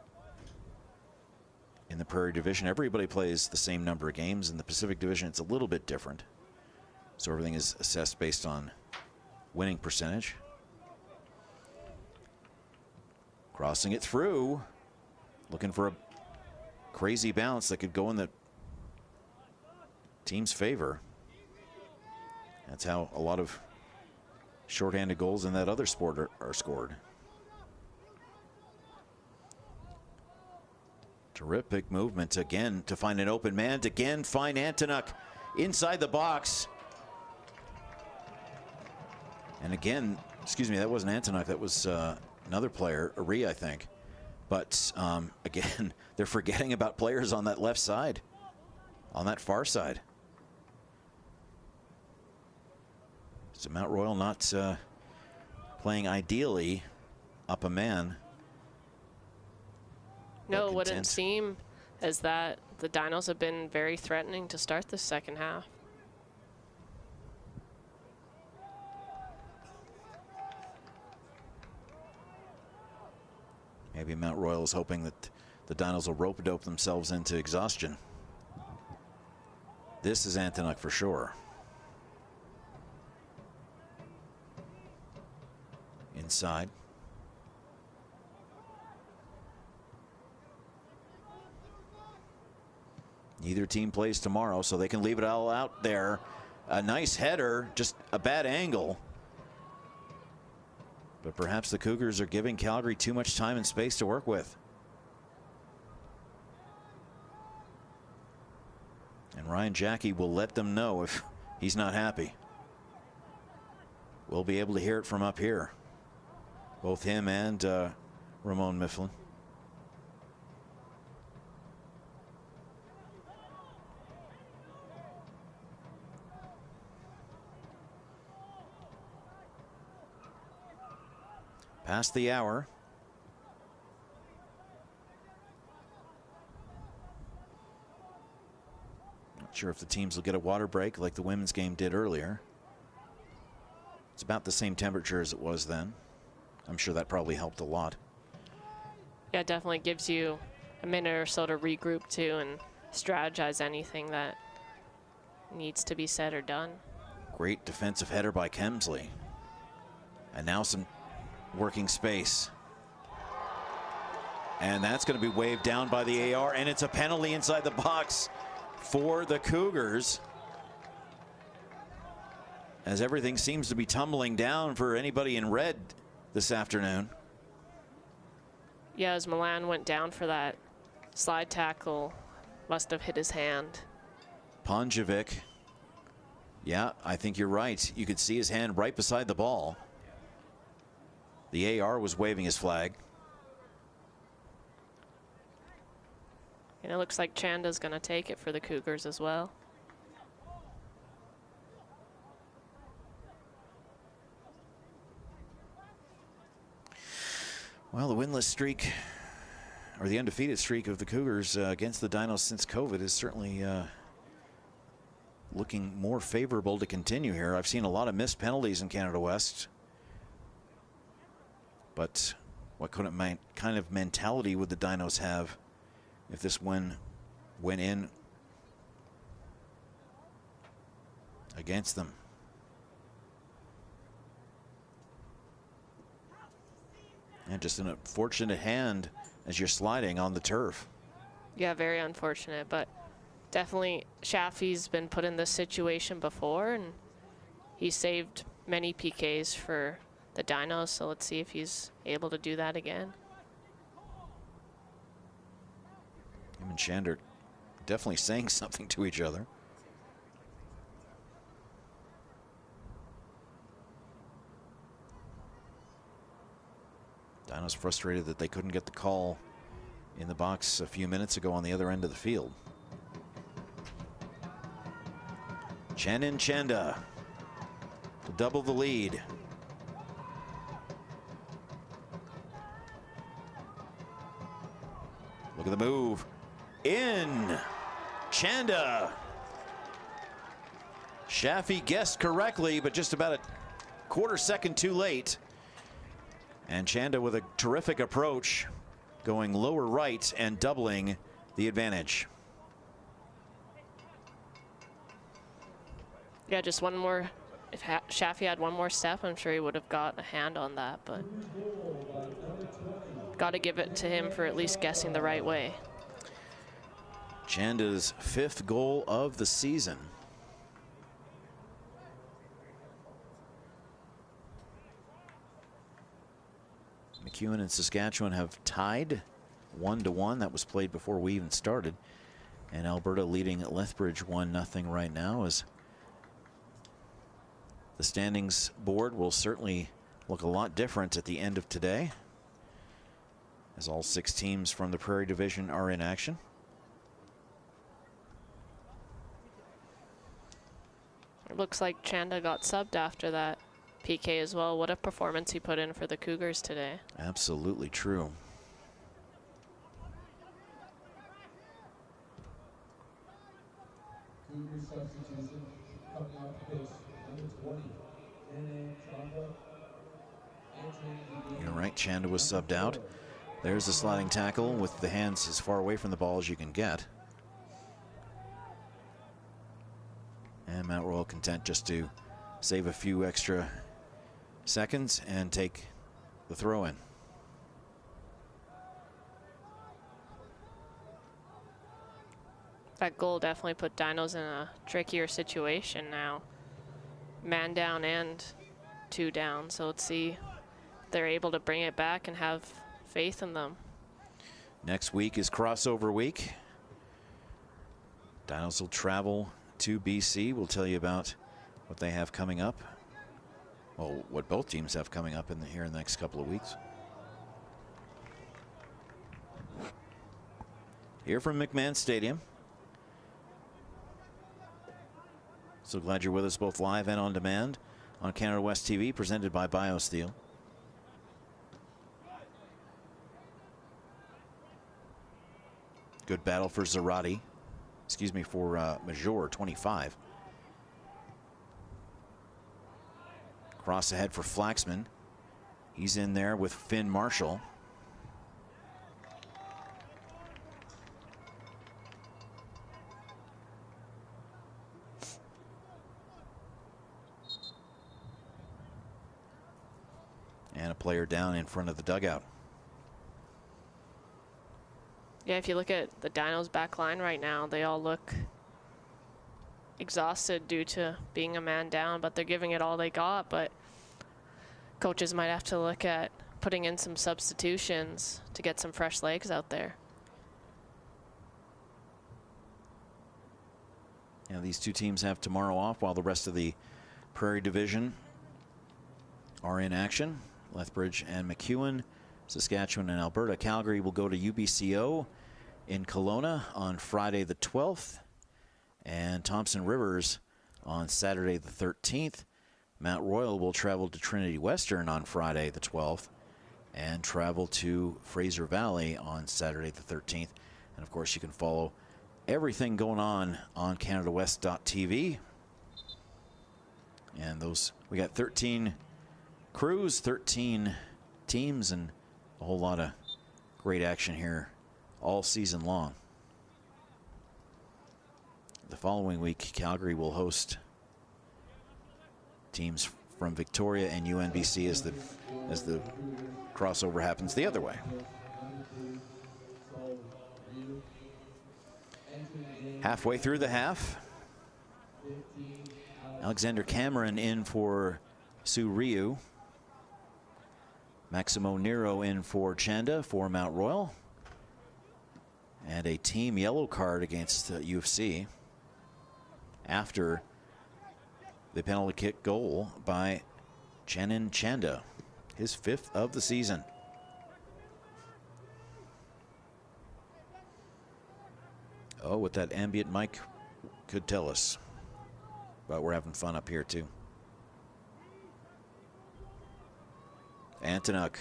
in the Prairie Division. Everybody plays the same number of games. In the Pacific Division, it's a little bit different. So everything is assessed based on winning percentage. Crossing it through. Looking for a crazy bounce that could go in the team's favor. That's how a lot of shorthanded goals in that other sport are scored. Terrific movement again to find an open man, to again find Antonuk inside the box. And again, excuse me, that wasn't Antonuk, that was another player, Aria, I think. But again, they're forgetting about players on that left side, on that far side. So Mount Royal not playing ideally up a man. No, it wouldn't seem as that the Dinos have been very threatening to start the second half. Maybe Mount Royal is hoping that the Dinos will rope-a-dope themselves into exhaustion. This is Antonuk for sure. Inside. Neither team plays tomorrow, so they can leave it all out there. A nice header, just a bad angle. But perhaps the Cougars are giving Calgary too much time and space to work with. And Ryan Jackie will let them know if he's not happy. We'll be able to hear it from up here. Both him and Ramon Mifflin. Past the hour. Not sure if the teams will get a water break like the women's game did earlier. It's about the same temperature as it was then. I'm sure that probably helped a lot. Yeah, it definitely gives you a minute or so to regroup too and strategize anything that needs to be said or done. Great defensive header by Kemsley. And now some working space. And that's going to be waved down by the AR, and it's a penalty inside the box for the Cougars, as everything seems to be tumbling down for anybody in red this afternoon. Yeah, as Milan went down for that slide tackle, must have hit his hand. Ponjevic. Yeah, I think you're right. You could see his hand right beside the ball. The AR was waving his flag. And it looks like Chanda's going to take it for the Cougars as well. Well, the winless streak, or the undefeated streak of the Cougars against the Dinos since COVID is certainly looking more favorable to continue here. I've seen a lot of missed penalties in Canada West. But what kind of mentality would the Dinos have if this win went in against them? And just an unfortunate hand as you're sliding on the turf. Yeah, very unfortunate, but definitely Shaffy's been put in this situation before, and he saved many PKs for the Dinos, so let's see if he's able to do that again. Him and Shander definitely saying something to each other. Dinos frustrated that they couldn't get the call in the box a few minutes ago on the other end of the field. Chenin Chenda to double the lead. Look at the move. In. Chanda. Shaffy guessed correctly, but just about a quarter second too late. And Chanda with a terrific approach, going lower right and doubling the advantage. Yeah, just one more. If Shaffy had one more step, I'm sure he would have got a hand on that, but got to give it to him for at least guessing the right way. Chanda's 5th goal of the season. McEwen and Saskatchewan have tied 1-1. That was played before we even started. And Alberta leading Lethbridge 1-0 right now, as the standings board will certainly look a lot different at the end of today, as all 6 teams from the Prairie Division are in action. It looks like Chanda got subbed after that PK as well. What a performance he put in for the Cougars today. Absolutely true. Cougars substitution coming off the pitch, number 20, Nene Chanda. You're right, Chanda was subbed out. There's the sliding tackle with the hands as far away from the ball as you can get. And Mount Royal content just to save a few extra seconds and take the throw in. That goal definitely put Dinos in a trickier situation now. Man down and 2 down, so let's see if they're able to bring it back and have faith in them. Next week is crossover week. Dinos will travel to BC. We'll tell you about what they have coming up. Well, what both teams have coming up here in the next couple of weeks. Here from McMahon Stadium. So glad you're with us both live and on demand on Canada West TV, presented by BioSteel. Good battle for Zarate. Excuse me, for Major, 25. Cross ahead for Flaxman. He's in there with Finn Marshall. And a player down in front of the dugout. Yeah, if you look at the Dinos back line right now, they all look exhausted due to being a man down, but they're giving it all they got. But coaches might have to look at putting in some substitutions to get some fresh legs out there. Yeah, these two teams have tomorrow off while the rest of the Prairie Division are in action. Lethbridge and MacEwan, Saskatchewan and Alberta. Calgary will go to UBCO in Kelowna on Friday the 12th. And Thompson Rivers on Saturday the 13th. Mount Royal will travel to Trinity Western on Friday the 12th and travel to Fraser Valley on Saturday the 13th. And of course you can follow everything going on CanadaWest.tv. And those, we got 13 crews, 13 teams, and a whole lot of great action here all season long. The following week, Calgary will host teams from Victoria and UNBC as the crossover happens the other way. Halfway through the half, Alexander Cameron in for Sue Ryu. Maximo Nero in for Chanda for Mount Royal. And a team yellow card against U of C after the penalty kick goal by Chanin Chanda, his 5th of the season. Oh, what that ambient mic could tell us. But we're having fun up here too. Antonuk,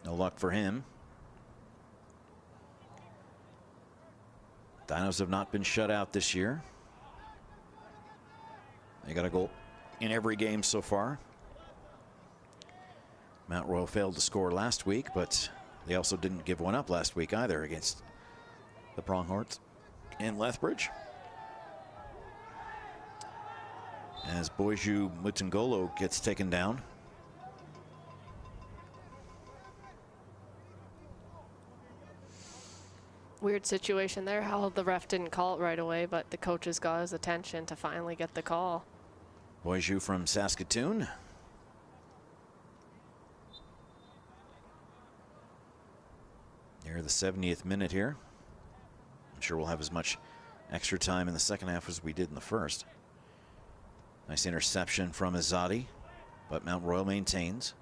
no luck for him. Dinos have not been shut out this year. They got a goal in every game so far. Mount Royal failed to score last week, but they also didn't give one up last week either against the Pronghorns in Lethbridge. As Boiju Mutangolo gets taken down. Weird situation there, how the ref didn't call it right away, but the coaches got his attention to finally get the call. Boiju from Saskatoon. Near the 70th minute here. I'm sure we'll have as much extra time in the second half as we did in the first. Nice interception from Azadi, but Mount Royal maintains.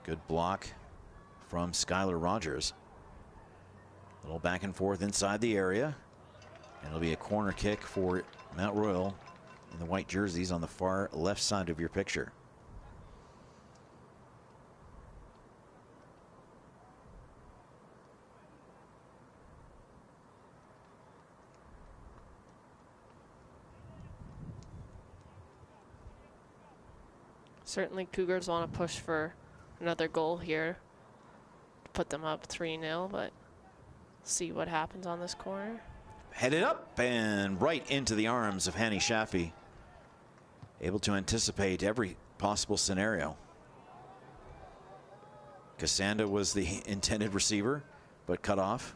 Good block from Skylar Rogers. A little back and forth inside the area. And it'll be a corner kick for Mount Royal in the white jerseys on the far left side of your picture. Certainly Cougars want to push for another goal here to put them up 3-0, but see what happens on this corner. Headed up and right into the arms of Hanny Shafi. Able to anticipate every possible scenario. Cassanda was the intended receiver. but cut off.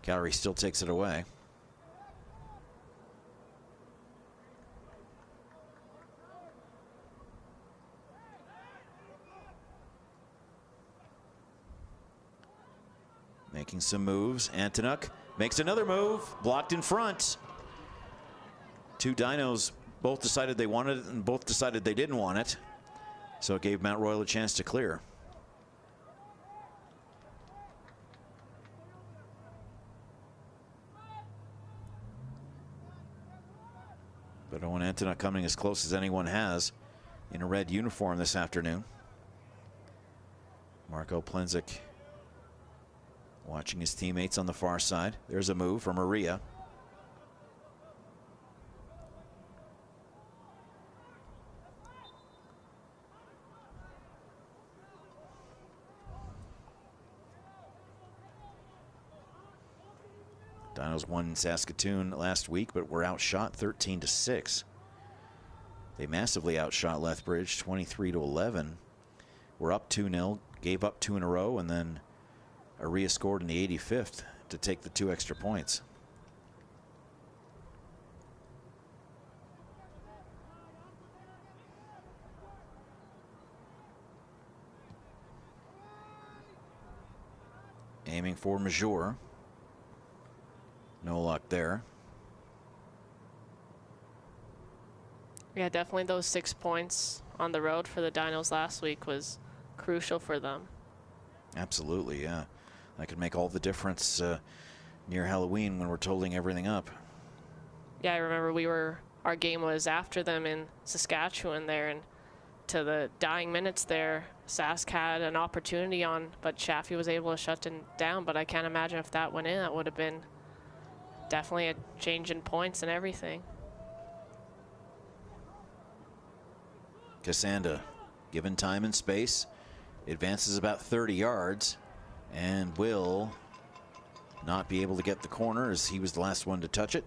Calgary still takes it away. Making some moves. Antonuk makes another move. Blocked in front. Two Dinos both decided they wanted it and both decided they didn't want it. So it gave Mount Royal a chance to clear. But Owen Antonuk coming as close as anyone has in a red uniform this afternoon. Marco Plenzik watching his teammates on the far side. There's a move from Maria. Dinos won in Saskatoon last week, but were outshot 13-6. They massively outshot Lethbridge 23-11. We're up 2-0, gave up 2 in a row, and then Aria scored in the 85th to take the 2 extra points. Aiming for Major. No luck there. Yeah, definitely those 6 points on the road for the Dinos last week was crucial for them. Absolutely, yeah. That could make all the difference near Halloween when we're totaling everything up. Yeah, I remember our game was after them in Saskatchewan there, and to the dying minutes there, Sask had an opportunity on, but Chaffee was able to shut it down. But I can't imagine if that went in, that would have been definitely a change in points and everything. Cassanda, given time and space, advances about 30 yards and will not be able to get the corner as he was the last one to touch it.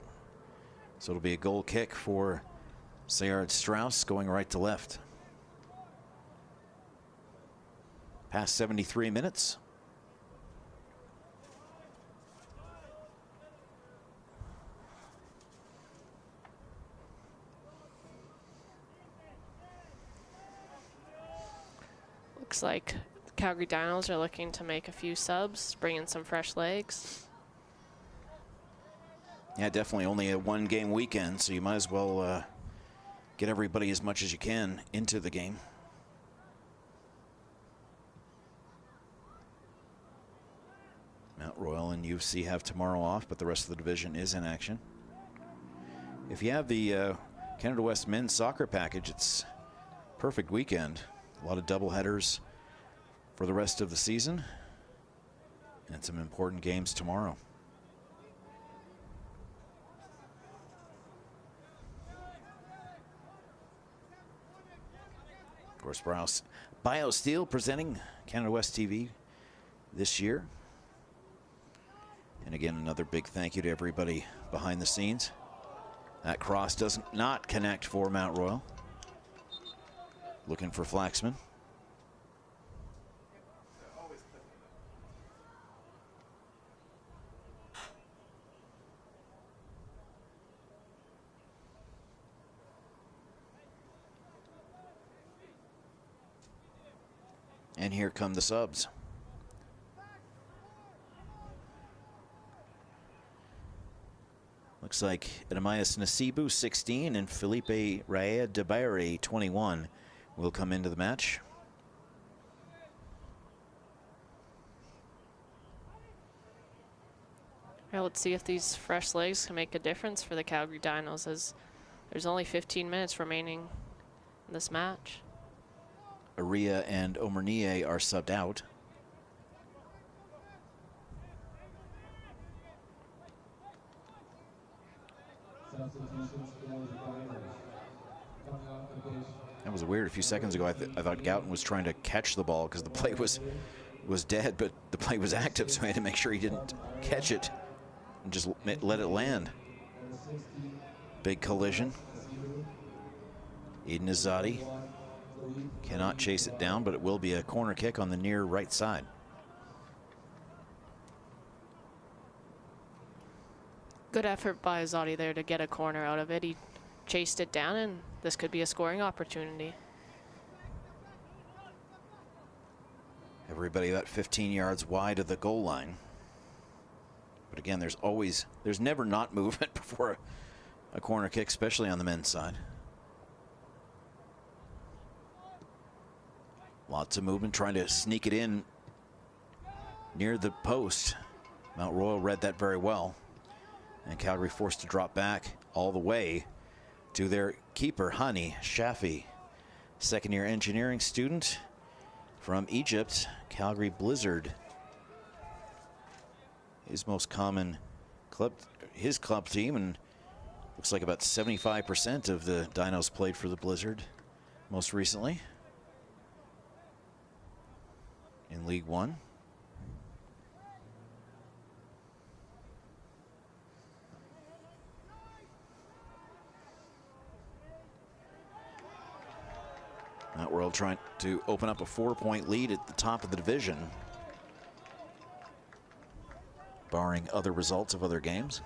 So it'll be a goal kick for Sayard Strauss going right to left. Past 73 minutes. Looks like the Calgary Dinos are looking to make a few subs, bring in some fresh legs. Yeah, definitely only a 1-game weekend, so you might as well get everybody as much as you can into the game. Mount Royal and UFC have tomorrow off, but the rest of the division is in action. If you have the Canada West men's soccer package, it's a perfect weekend. A lot of doubleheaders for the rest of the season and some important games tomorrow. Of course, BioSteel presenting Canada West TV this year. And again, another big thank you to everybody behind the scenes. That cross does not connect for Mount Royal. Looking for Flaxman. And here come the subs. Looks like Edemias Nasibu, 16, and Felipe Raed de Bayre, 21, will come into the match. Well, let's see if these fresh legs can make a difference for the Calgary Dinos, as there's only 15 minutes remaining in this match. Aria and Omernie are subbed out. That was weird. A few seconds ago, I thought Gouton was trying to catch the ball because the play was dead, but the play was active, so I had to make sure he didn't catch it and just let it land. Big collision. Eden Azadi cannot chase it down, but it will be a corner kick on the near right side. Good effort by Azadi there to get a corner out of it. He chased it down, and this could be a scoring opportunity. Everybody about 15 yards wide of the goal line. But again, there's never not movement before a corner kick, especially on the men's side. Lots of movement, trying to sneak it in near the post. Mount Royal read that very well. And Calgary forced to drop back all the way to their keeper, Hani Shafi, second-year engineering student from Egypt. Calgary Blizzard, his most common club, his club team, and looks like about 75% of the Dinos played for the Blizzard most recently in League One. Mount Royal trying to open up a 4-point lead at the top of the division, barring other results of other games.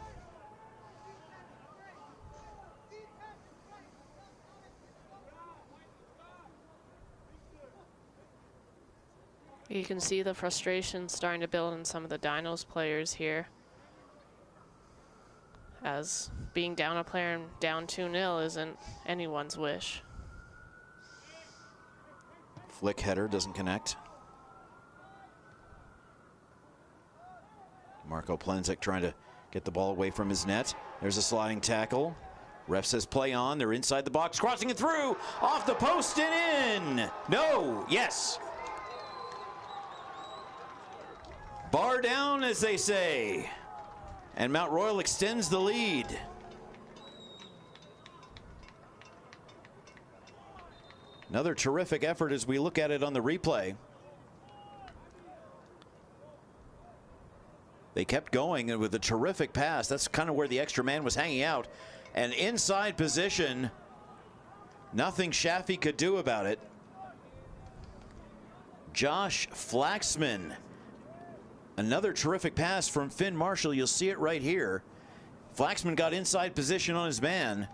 You can see the frustration starting to build in some of the Dinos players here, as being down a player and down 2-0 isn't anyone's wish. Flick header doesn't connect. Marco Plenzik trying to get the ball away from his net. There's a sliding tackle. Ref says play on. They're inside the box, crossing it through, off the post and in. No, yes. Bar down, as they say. And Mount Royal extends the lead. Another terrific effort as we look at it on the replay. They kept going with a terrific pass. That's kind of where the extra man was hanging out. And inside position, nothing Shafi could do about it. Josh Flaxman. Another terrific pass from Finn Marshall. You'll see it right here. Flaxman got inside position on his man,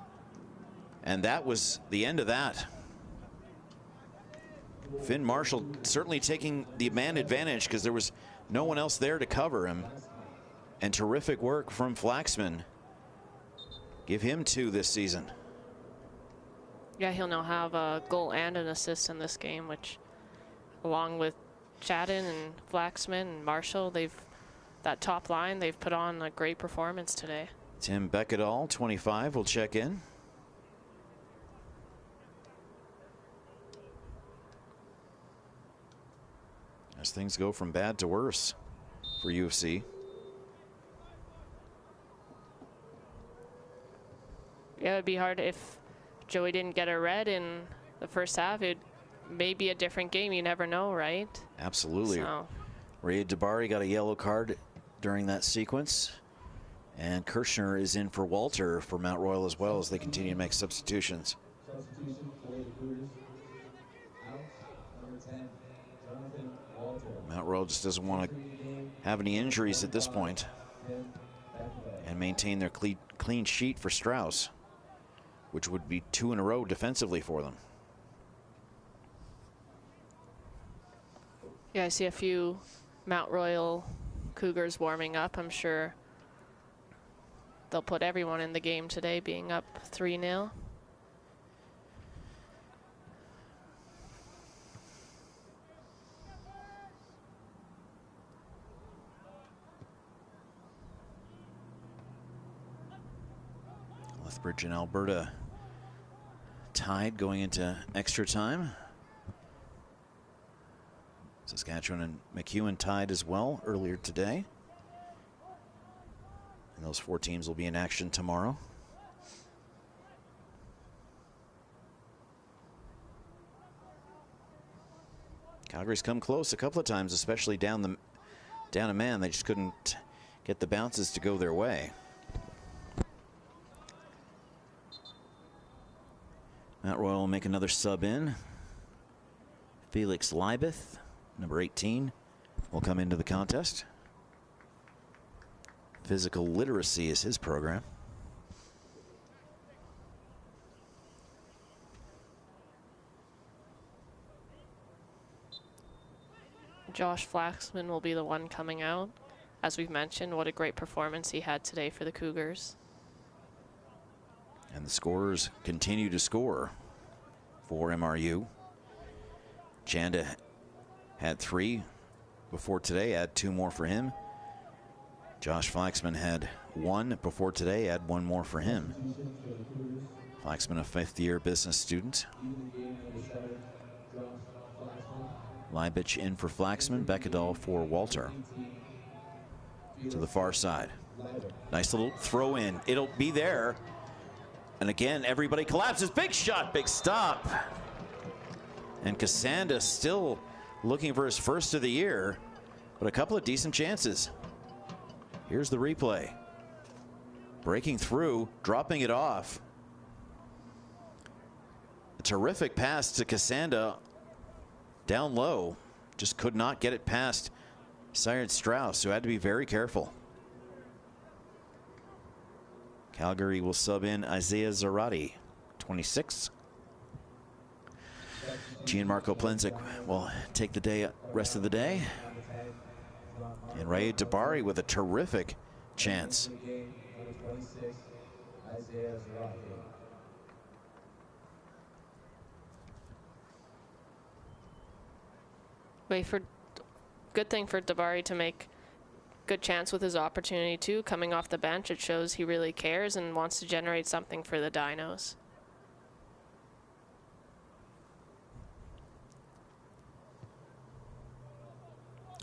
and that was the end of that. Finn Marshall certainly taking the man advantage because there was no one else there to cover him. And terrific work from Flaxman. Give him 2 this season. Yeah, he'll now have a goal and an assist in this game, which, along with Chadden and Flaxman and Marshall, that top line, they've put on a great performance today. Tim Beckedahl, 25, will check in. As things go from bad to worse for UFC. Yeah, it'd be hard if Joey didn't get a red in the first half. It may be a different game. You never know, right? Absolutely. So. Ray Dabari got a yellow card during that sequence. And Kirshner is in for Walter for Mount Royal as well as they continue to make substitutions. Substitution for the Cougars. Out, number 10, Jonathan Walter. Mount Royal just doesn't want to have any injuries at this point and maintain their clean sheet for Strauss, which would be 2 in a row defensively for them. Yeah, I see a few Mount Royal Cougars warming up. I'm sure they'll put everyone in the game today, being up 3-0. Lethbridge and Alberta tied going into extra time. Saskatchewan and McEwen tied as well earlier today. And those 4 teams will be in action tomorrow. Calgary's come close a couple of times, especially down a man. They just couldn't get the bounces to go their way. Mount Royal will make another sub in. Felix Leibeth, number 18, will come into the contest. Physical literacy is his program. Josh Flaxman will be the one coming out. As we've mentioned, what a great performance he had today for the Cougars. And the scorers continue to score for MRU. Janda had 3 before today, add 2 more for him. Josh Flaxman had 1 before today, add 1 more for him. Flaxman, a 5th-year business student. Leibich in for Flaxman, Beckedahl for Walter. To the far side. Nice little throw in. It'll be there. And again, everybody collapses. Big shot, big stop. And Casanda still looking for his first of the year, but a couple of decent chances. Here's the replay. Breaking through, dropping it off. A terrific pass to Casanda down low. Just could not get it past Sired Strauss, who had to be very careful. Calgary will sub in Isaiah Zarate, 26. Gianmarco Plenzik will take the rest of the day. And Ray Dabari with a terrific chance. Good thing for Dabari to make good chance with his opportunity too. Coming off the bench, it shows he really cares and wants to generate something for the Dinos.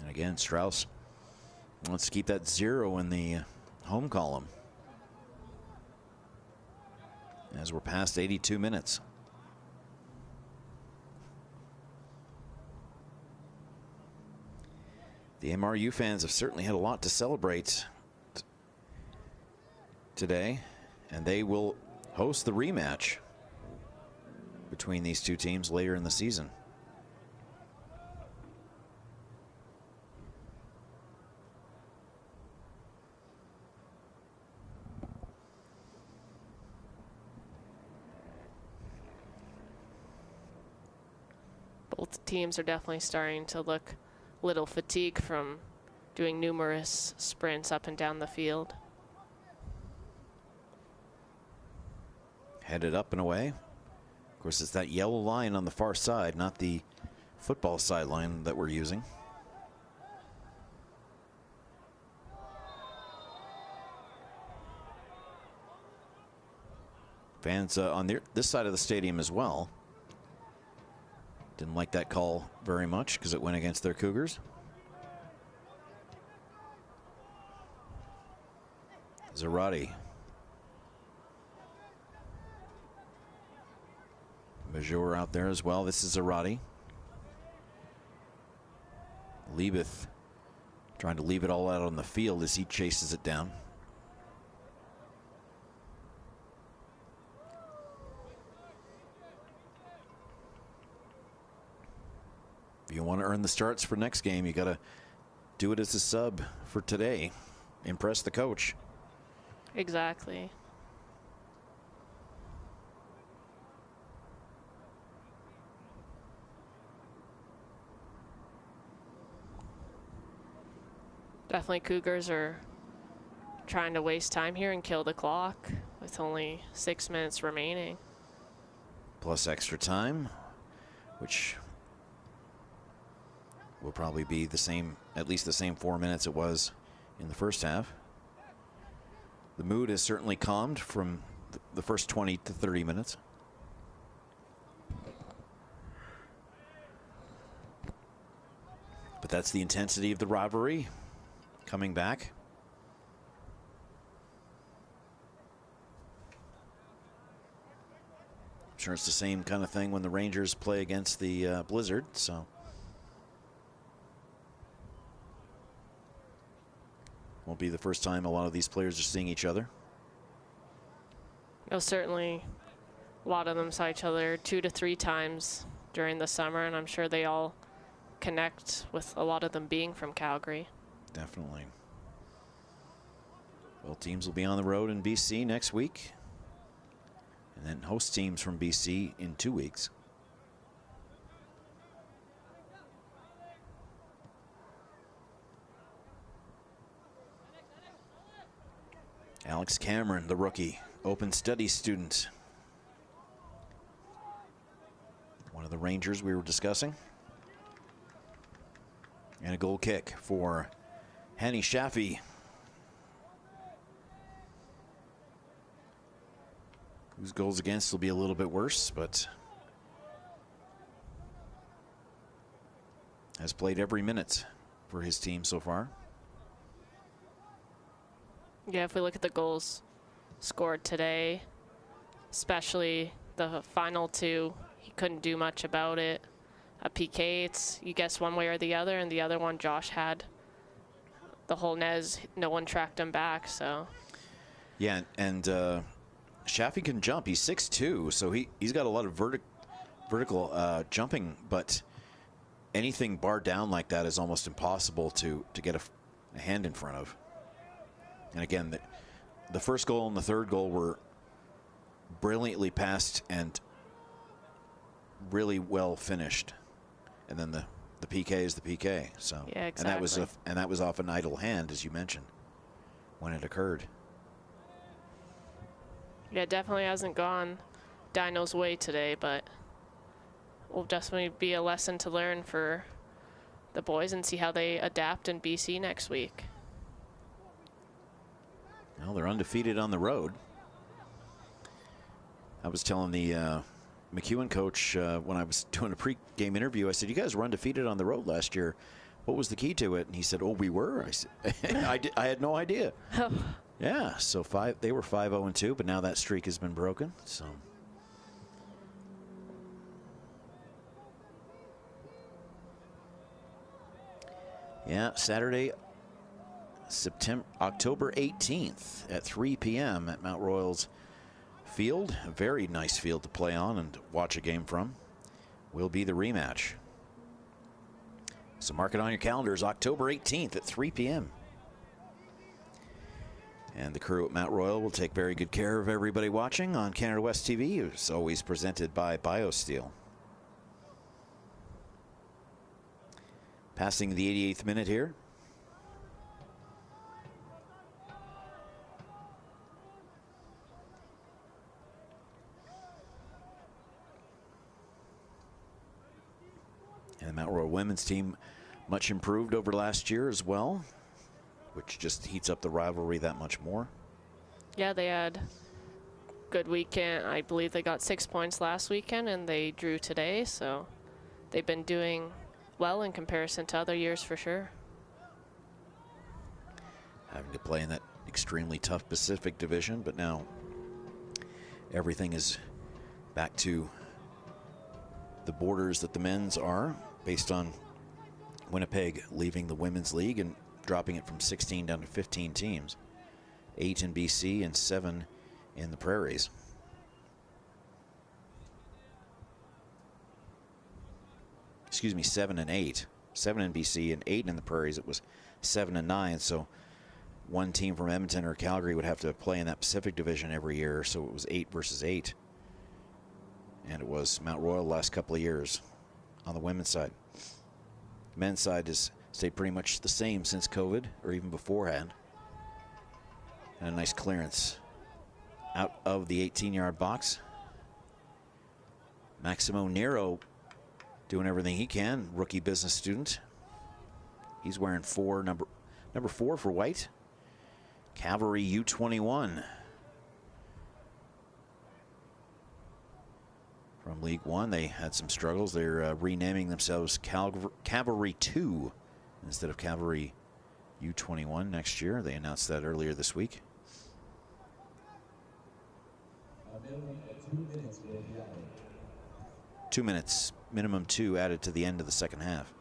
And again, Strauss wants to keep that 0 in the home column as we're past 82 minutes. The MRU fans have certainly had a lot to celebrate today, and they will host the rematch between these two teams later in the season. Both teams are definitely starting to look little fatigue from doing numerous sprints up and down the field. Headed up and away. Of course, it's that yellow line on the far side, not the football sideline that we're using. Fans on this side of the stadium as well. Didn't like that call very much because it went against their Cougars. Zarate. Major out there as well. This is Zarate. Liebeth trying to leave it all out on the field as he chases it down. If you want to earn the starts for next game, you got to do it as a sub for today. Impress the coach. Exactly. Definitely Cougars are trying to waste time here and kill the clock with only 6 minutes remaining. Plus extra time, which will probably be the same, at least the same 4 minutes it was in the first half. The mood has certainly calmed from the first 20 to 30 minutes. But that's the intensity of the rivalry coming back. I'm sure it's the same kind of thing when the Rangers play against the Blizzard, so. Won't be the first time a lot of these players are seeing each other. No, certainly a lot of them saw each other 2 to 3 times during the summer, and I'm sure they all connect with a lot of them being from Calgary. Definitely. Both teams will be on the road in BC next week, and then host teams from BC in 2 weeks. Alex Cameron, the rookie, open study student. One of the Rangers we were discussing. And a goal kick for Hanny Shaffey. Whose goals against will be a little bit worse, but has played every minute for his team so far. Yeah, if we look at the goals scored today, especially the final two, he couldn't do much about it. A PK, it's you guess one way or the other, and the other one Josh had the whole Nez, no one tracked him back, so. Yeah, and Shaffey can jump. He's 6'2", so he's got a lot of vertical jumping, but anything barred down like that is almost impossible to get a hand in front of. And again, the first goal and the third goal were brilliantly passed and really well finished. And then the PK is the PK. So yeah, exactly. And that was off an idle hand, as you mentioned, when it occurred. Yeah, definitely hasn't gone Dino's way today, but will definitely be a lesson to learn for the boys and see how they adapt in BC next week. Well, they're undefeated on the road. I was telling the McEwen coach when I was doing a pre-game interview, I said, you guys were undefeated on the road last year. What was the key to it? And he said, oh, we were. I said, I had no idea. Yeah, so they were 5-0-2, but now that streak has been broken. So yeah, Saturday, October 18th at 3 p.m. at Mount Royal's field. A very nice field to play on and watch a game from. Will be the rematch. So mark it on your calendars, October 18th at 3 p.m. And the crew at Mount Royal will take very good care of everybody watching on Canada West TV. It's always presented by BioSteel. Passing the 88th minute here. And the Mount Royal women's team much improved over last year as well, which just heats up the rivalry that much more. Yeah, they had good weekend. I believe they got 6 points last weekend, and they drew today, so they've been doing well in comparison to other years for sure. Having to play in that extremely tough Pacific division, but now everything is back to the borders that the men's are, based on Winnipeg leaving the women's league and dropping it from 16 down to 15 teams. 8 in BC and 7 in the Prairies. Excuse me, 7 and 8. 7 in BC and 8 in the Prairies. It was 7 and 9. So one team from Edmonton or Calgary would have to play in that Pacific division every year. So it was 8 versus 8. And it was Mount Royal the last couple of years on the women's side. Men's side has stayed pretty much the same since COVID, or even beforehand. And a nice clearance out of the 18-yard box. Maximo Nero doing everything he can, rookie business student. He's wearing number 4 for White. Cavalry U21. From League One, they had some struggles. They're renaming themselves Cavalry 2 instead of Cavalry U21 next year. They announced that earlier this week. A minimum of 2 minutes will be added. 2 minutes, minimum 2 added to the end of the second half.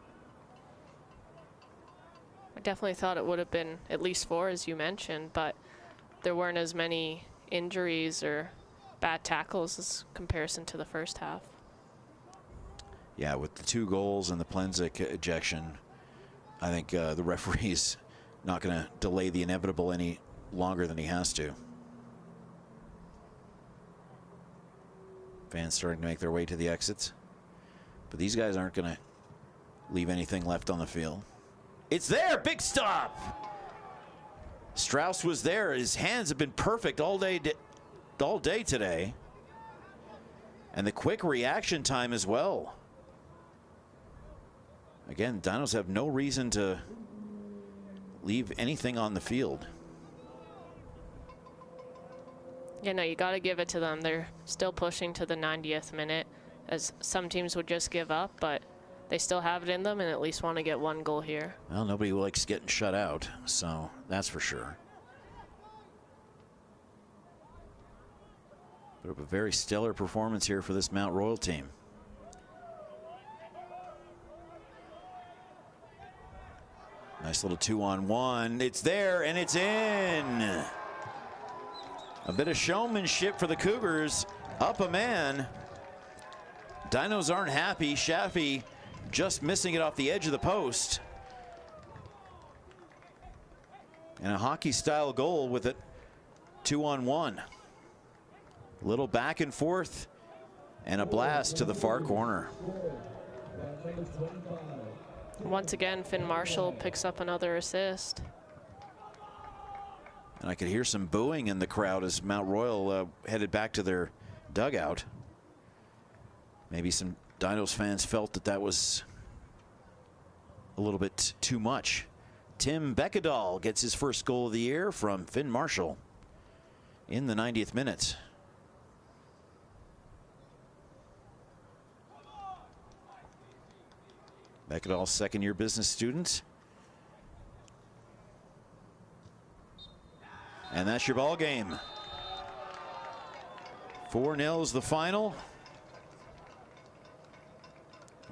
I definitely thought it would have been at least 4, as you mentioned, but there weren't as many injuries or bad tackles as comparison to the first half. Yeah, with the 2 goals and the Plenzik ejection, I think the referee's not going to delay the inevitable any longer than he has to. Fans starting to make their way to the exits. But these guys aren't going to leave anything left on the field. It's there, big stop. Strauss was there. His hands have been perfect all day today. And the quick reaction time as well. Again, Dinos have no reason to leave anything on the field. Yeah, no, you got to give it to them. They're still pushing to the 90th minute, as some teams would just give up, but they still have it in them and at least want to get one goal here. Well, nobody likes getting shut out, so that's for sure. But a very stellar performance here for this Mount Royal team. Nice little 2-on-1. It's there and it's in. A bit of showmanship for the Cougars. Up a man. Dinos aren't happy. Shaffey just missing it off the edge of the post. And a hockey-style goal with it. 2-on-1. Little back and forth. And a blast to the far corner. Once again, Finn Marshall picks up another assist. And I could hear some booing in the crowd as Mount Royal headed back to their dugout. Maybe some Dinos fans felt that that was a little bit too much. Tim Beckedahl gets his first goal of the year from Finn Marshall in the 90th minute. Beckedahl, second-year business student. And that's your ball game. 4-0 is the final.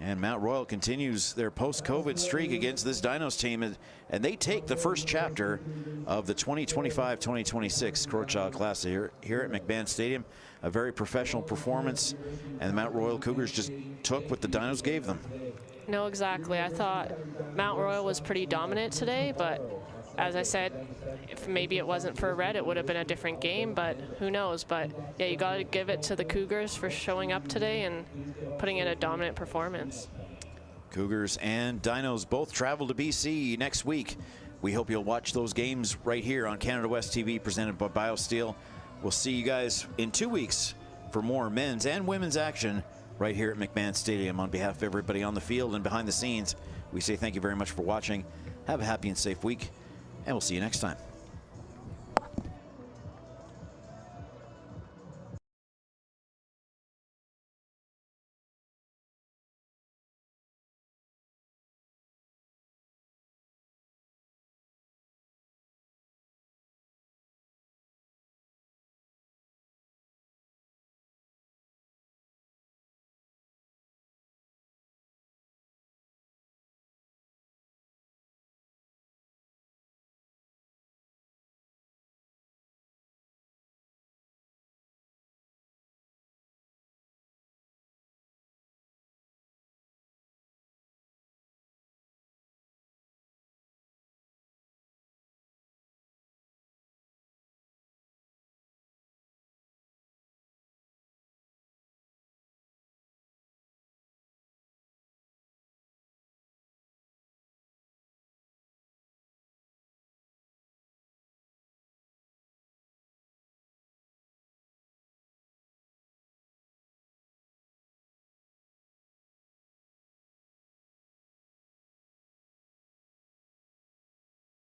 And Mount Royal continues their post-COVID streak against this Dinos team, and they take the first chapter of the 2025-2026 Crowchild Classic here at McMahon Stadium. A very professional performance, and the Mount Royal Cougars just took what the Dinos gave them. No, exactly. I thought Mount Royal was pretty dominant today, but as I said, if maybe it wasn't for red, it would have been a different game, but who knows. But yeah, you got to give it to the Cougars for showing up today and putting in a dominant performance. Cougars and Dinos both travel to BC next week. We hope you'll watch those games right here on Canada West TV, presented by BioSteel. We'll see you guys in 2 weeks for more men's and women's action right here at McMahon Stadium. On behalf of everybody on the field and behind the scenes, we say thank you very much for watching. Have a happy and safe week, and we'll see you next time.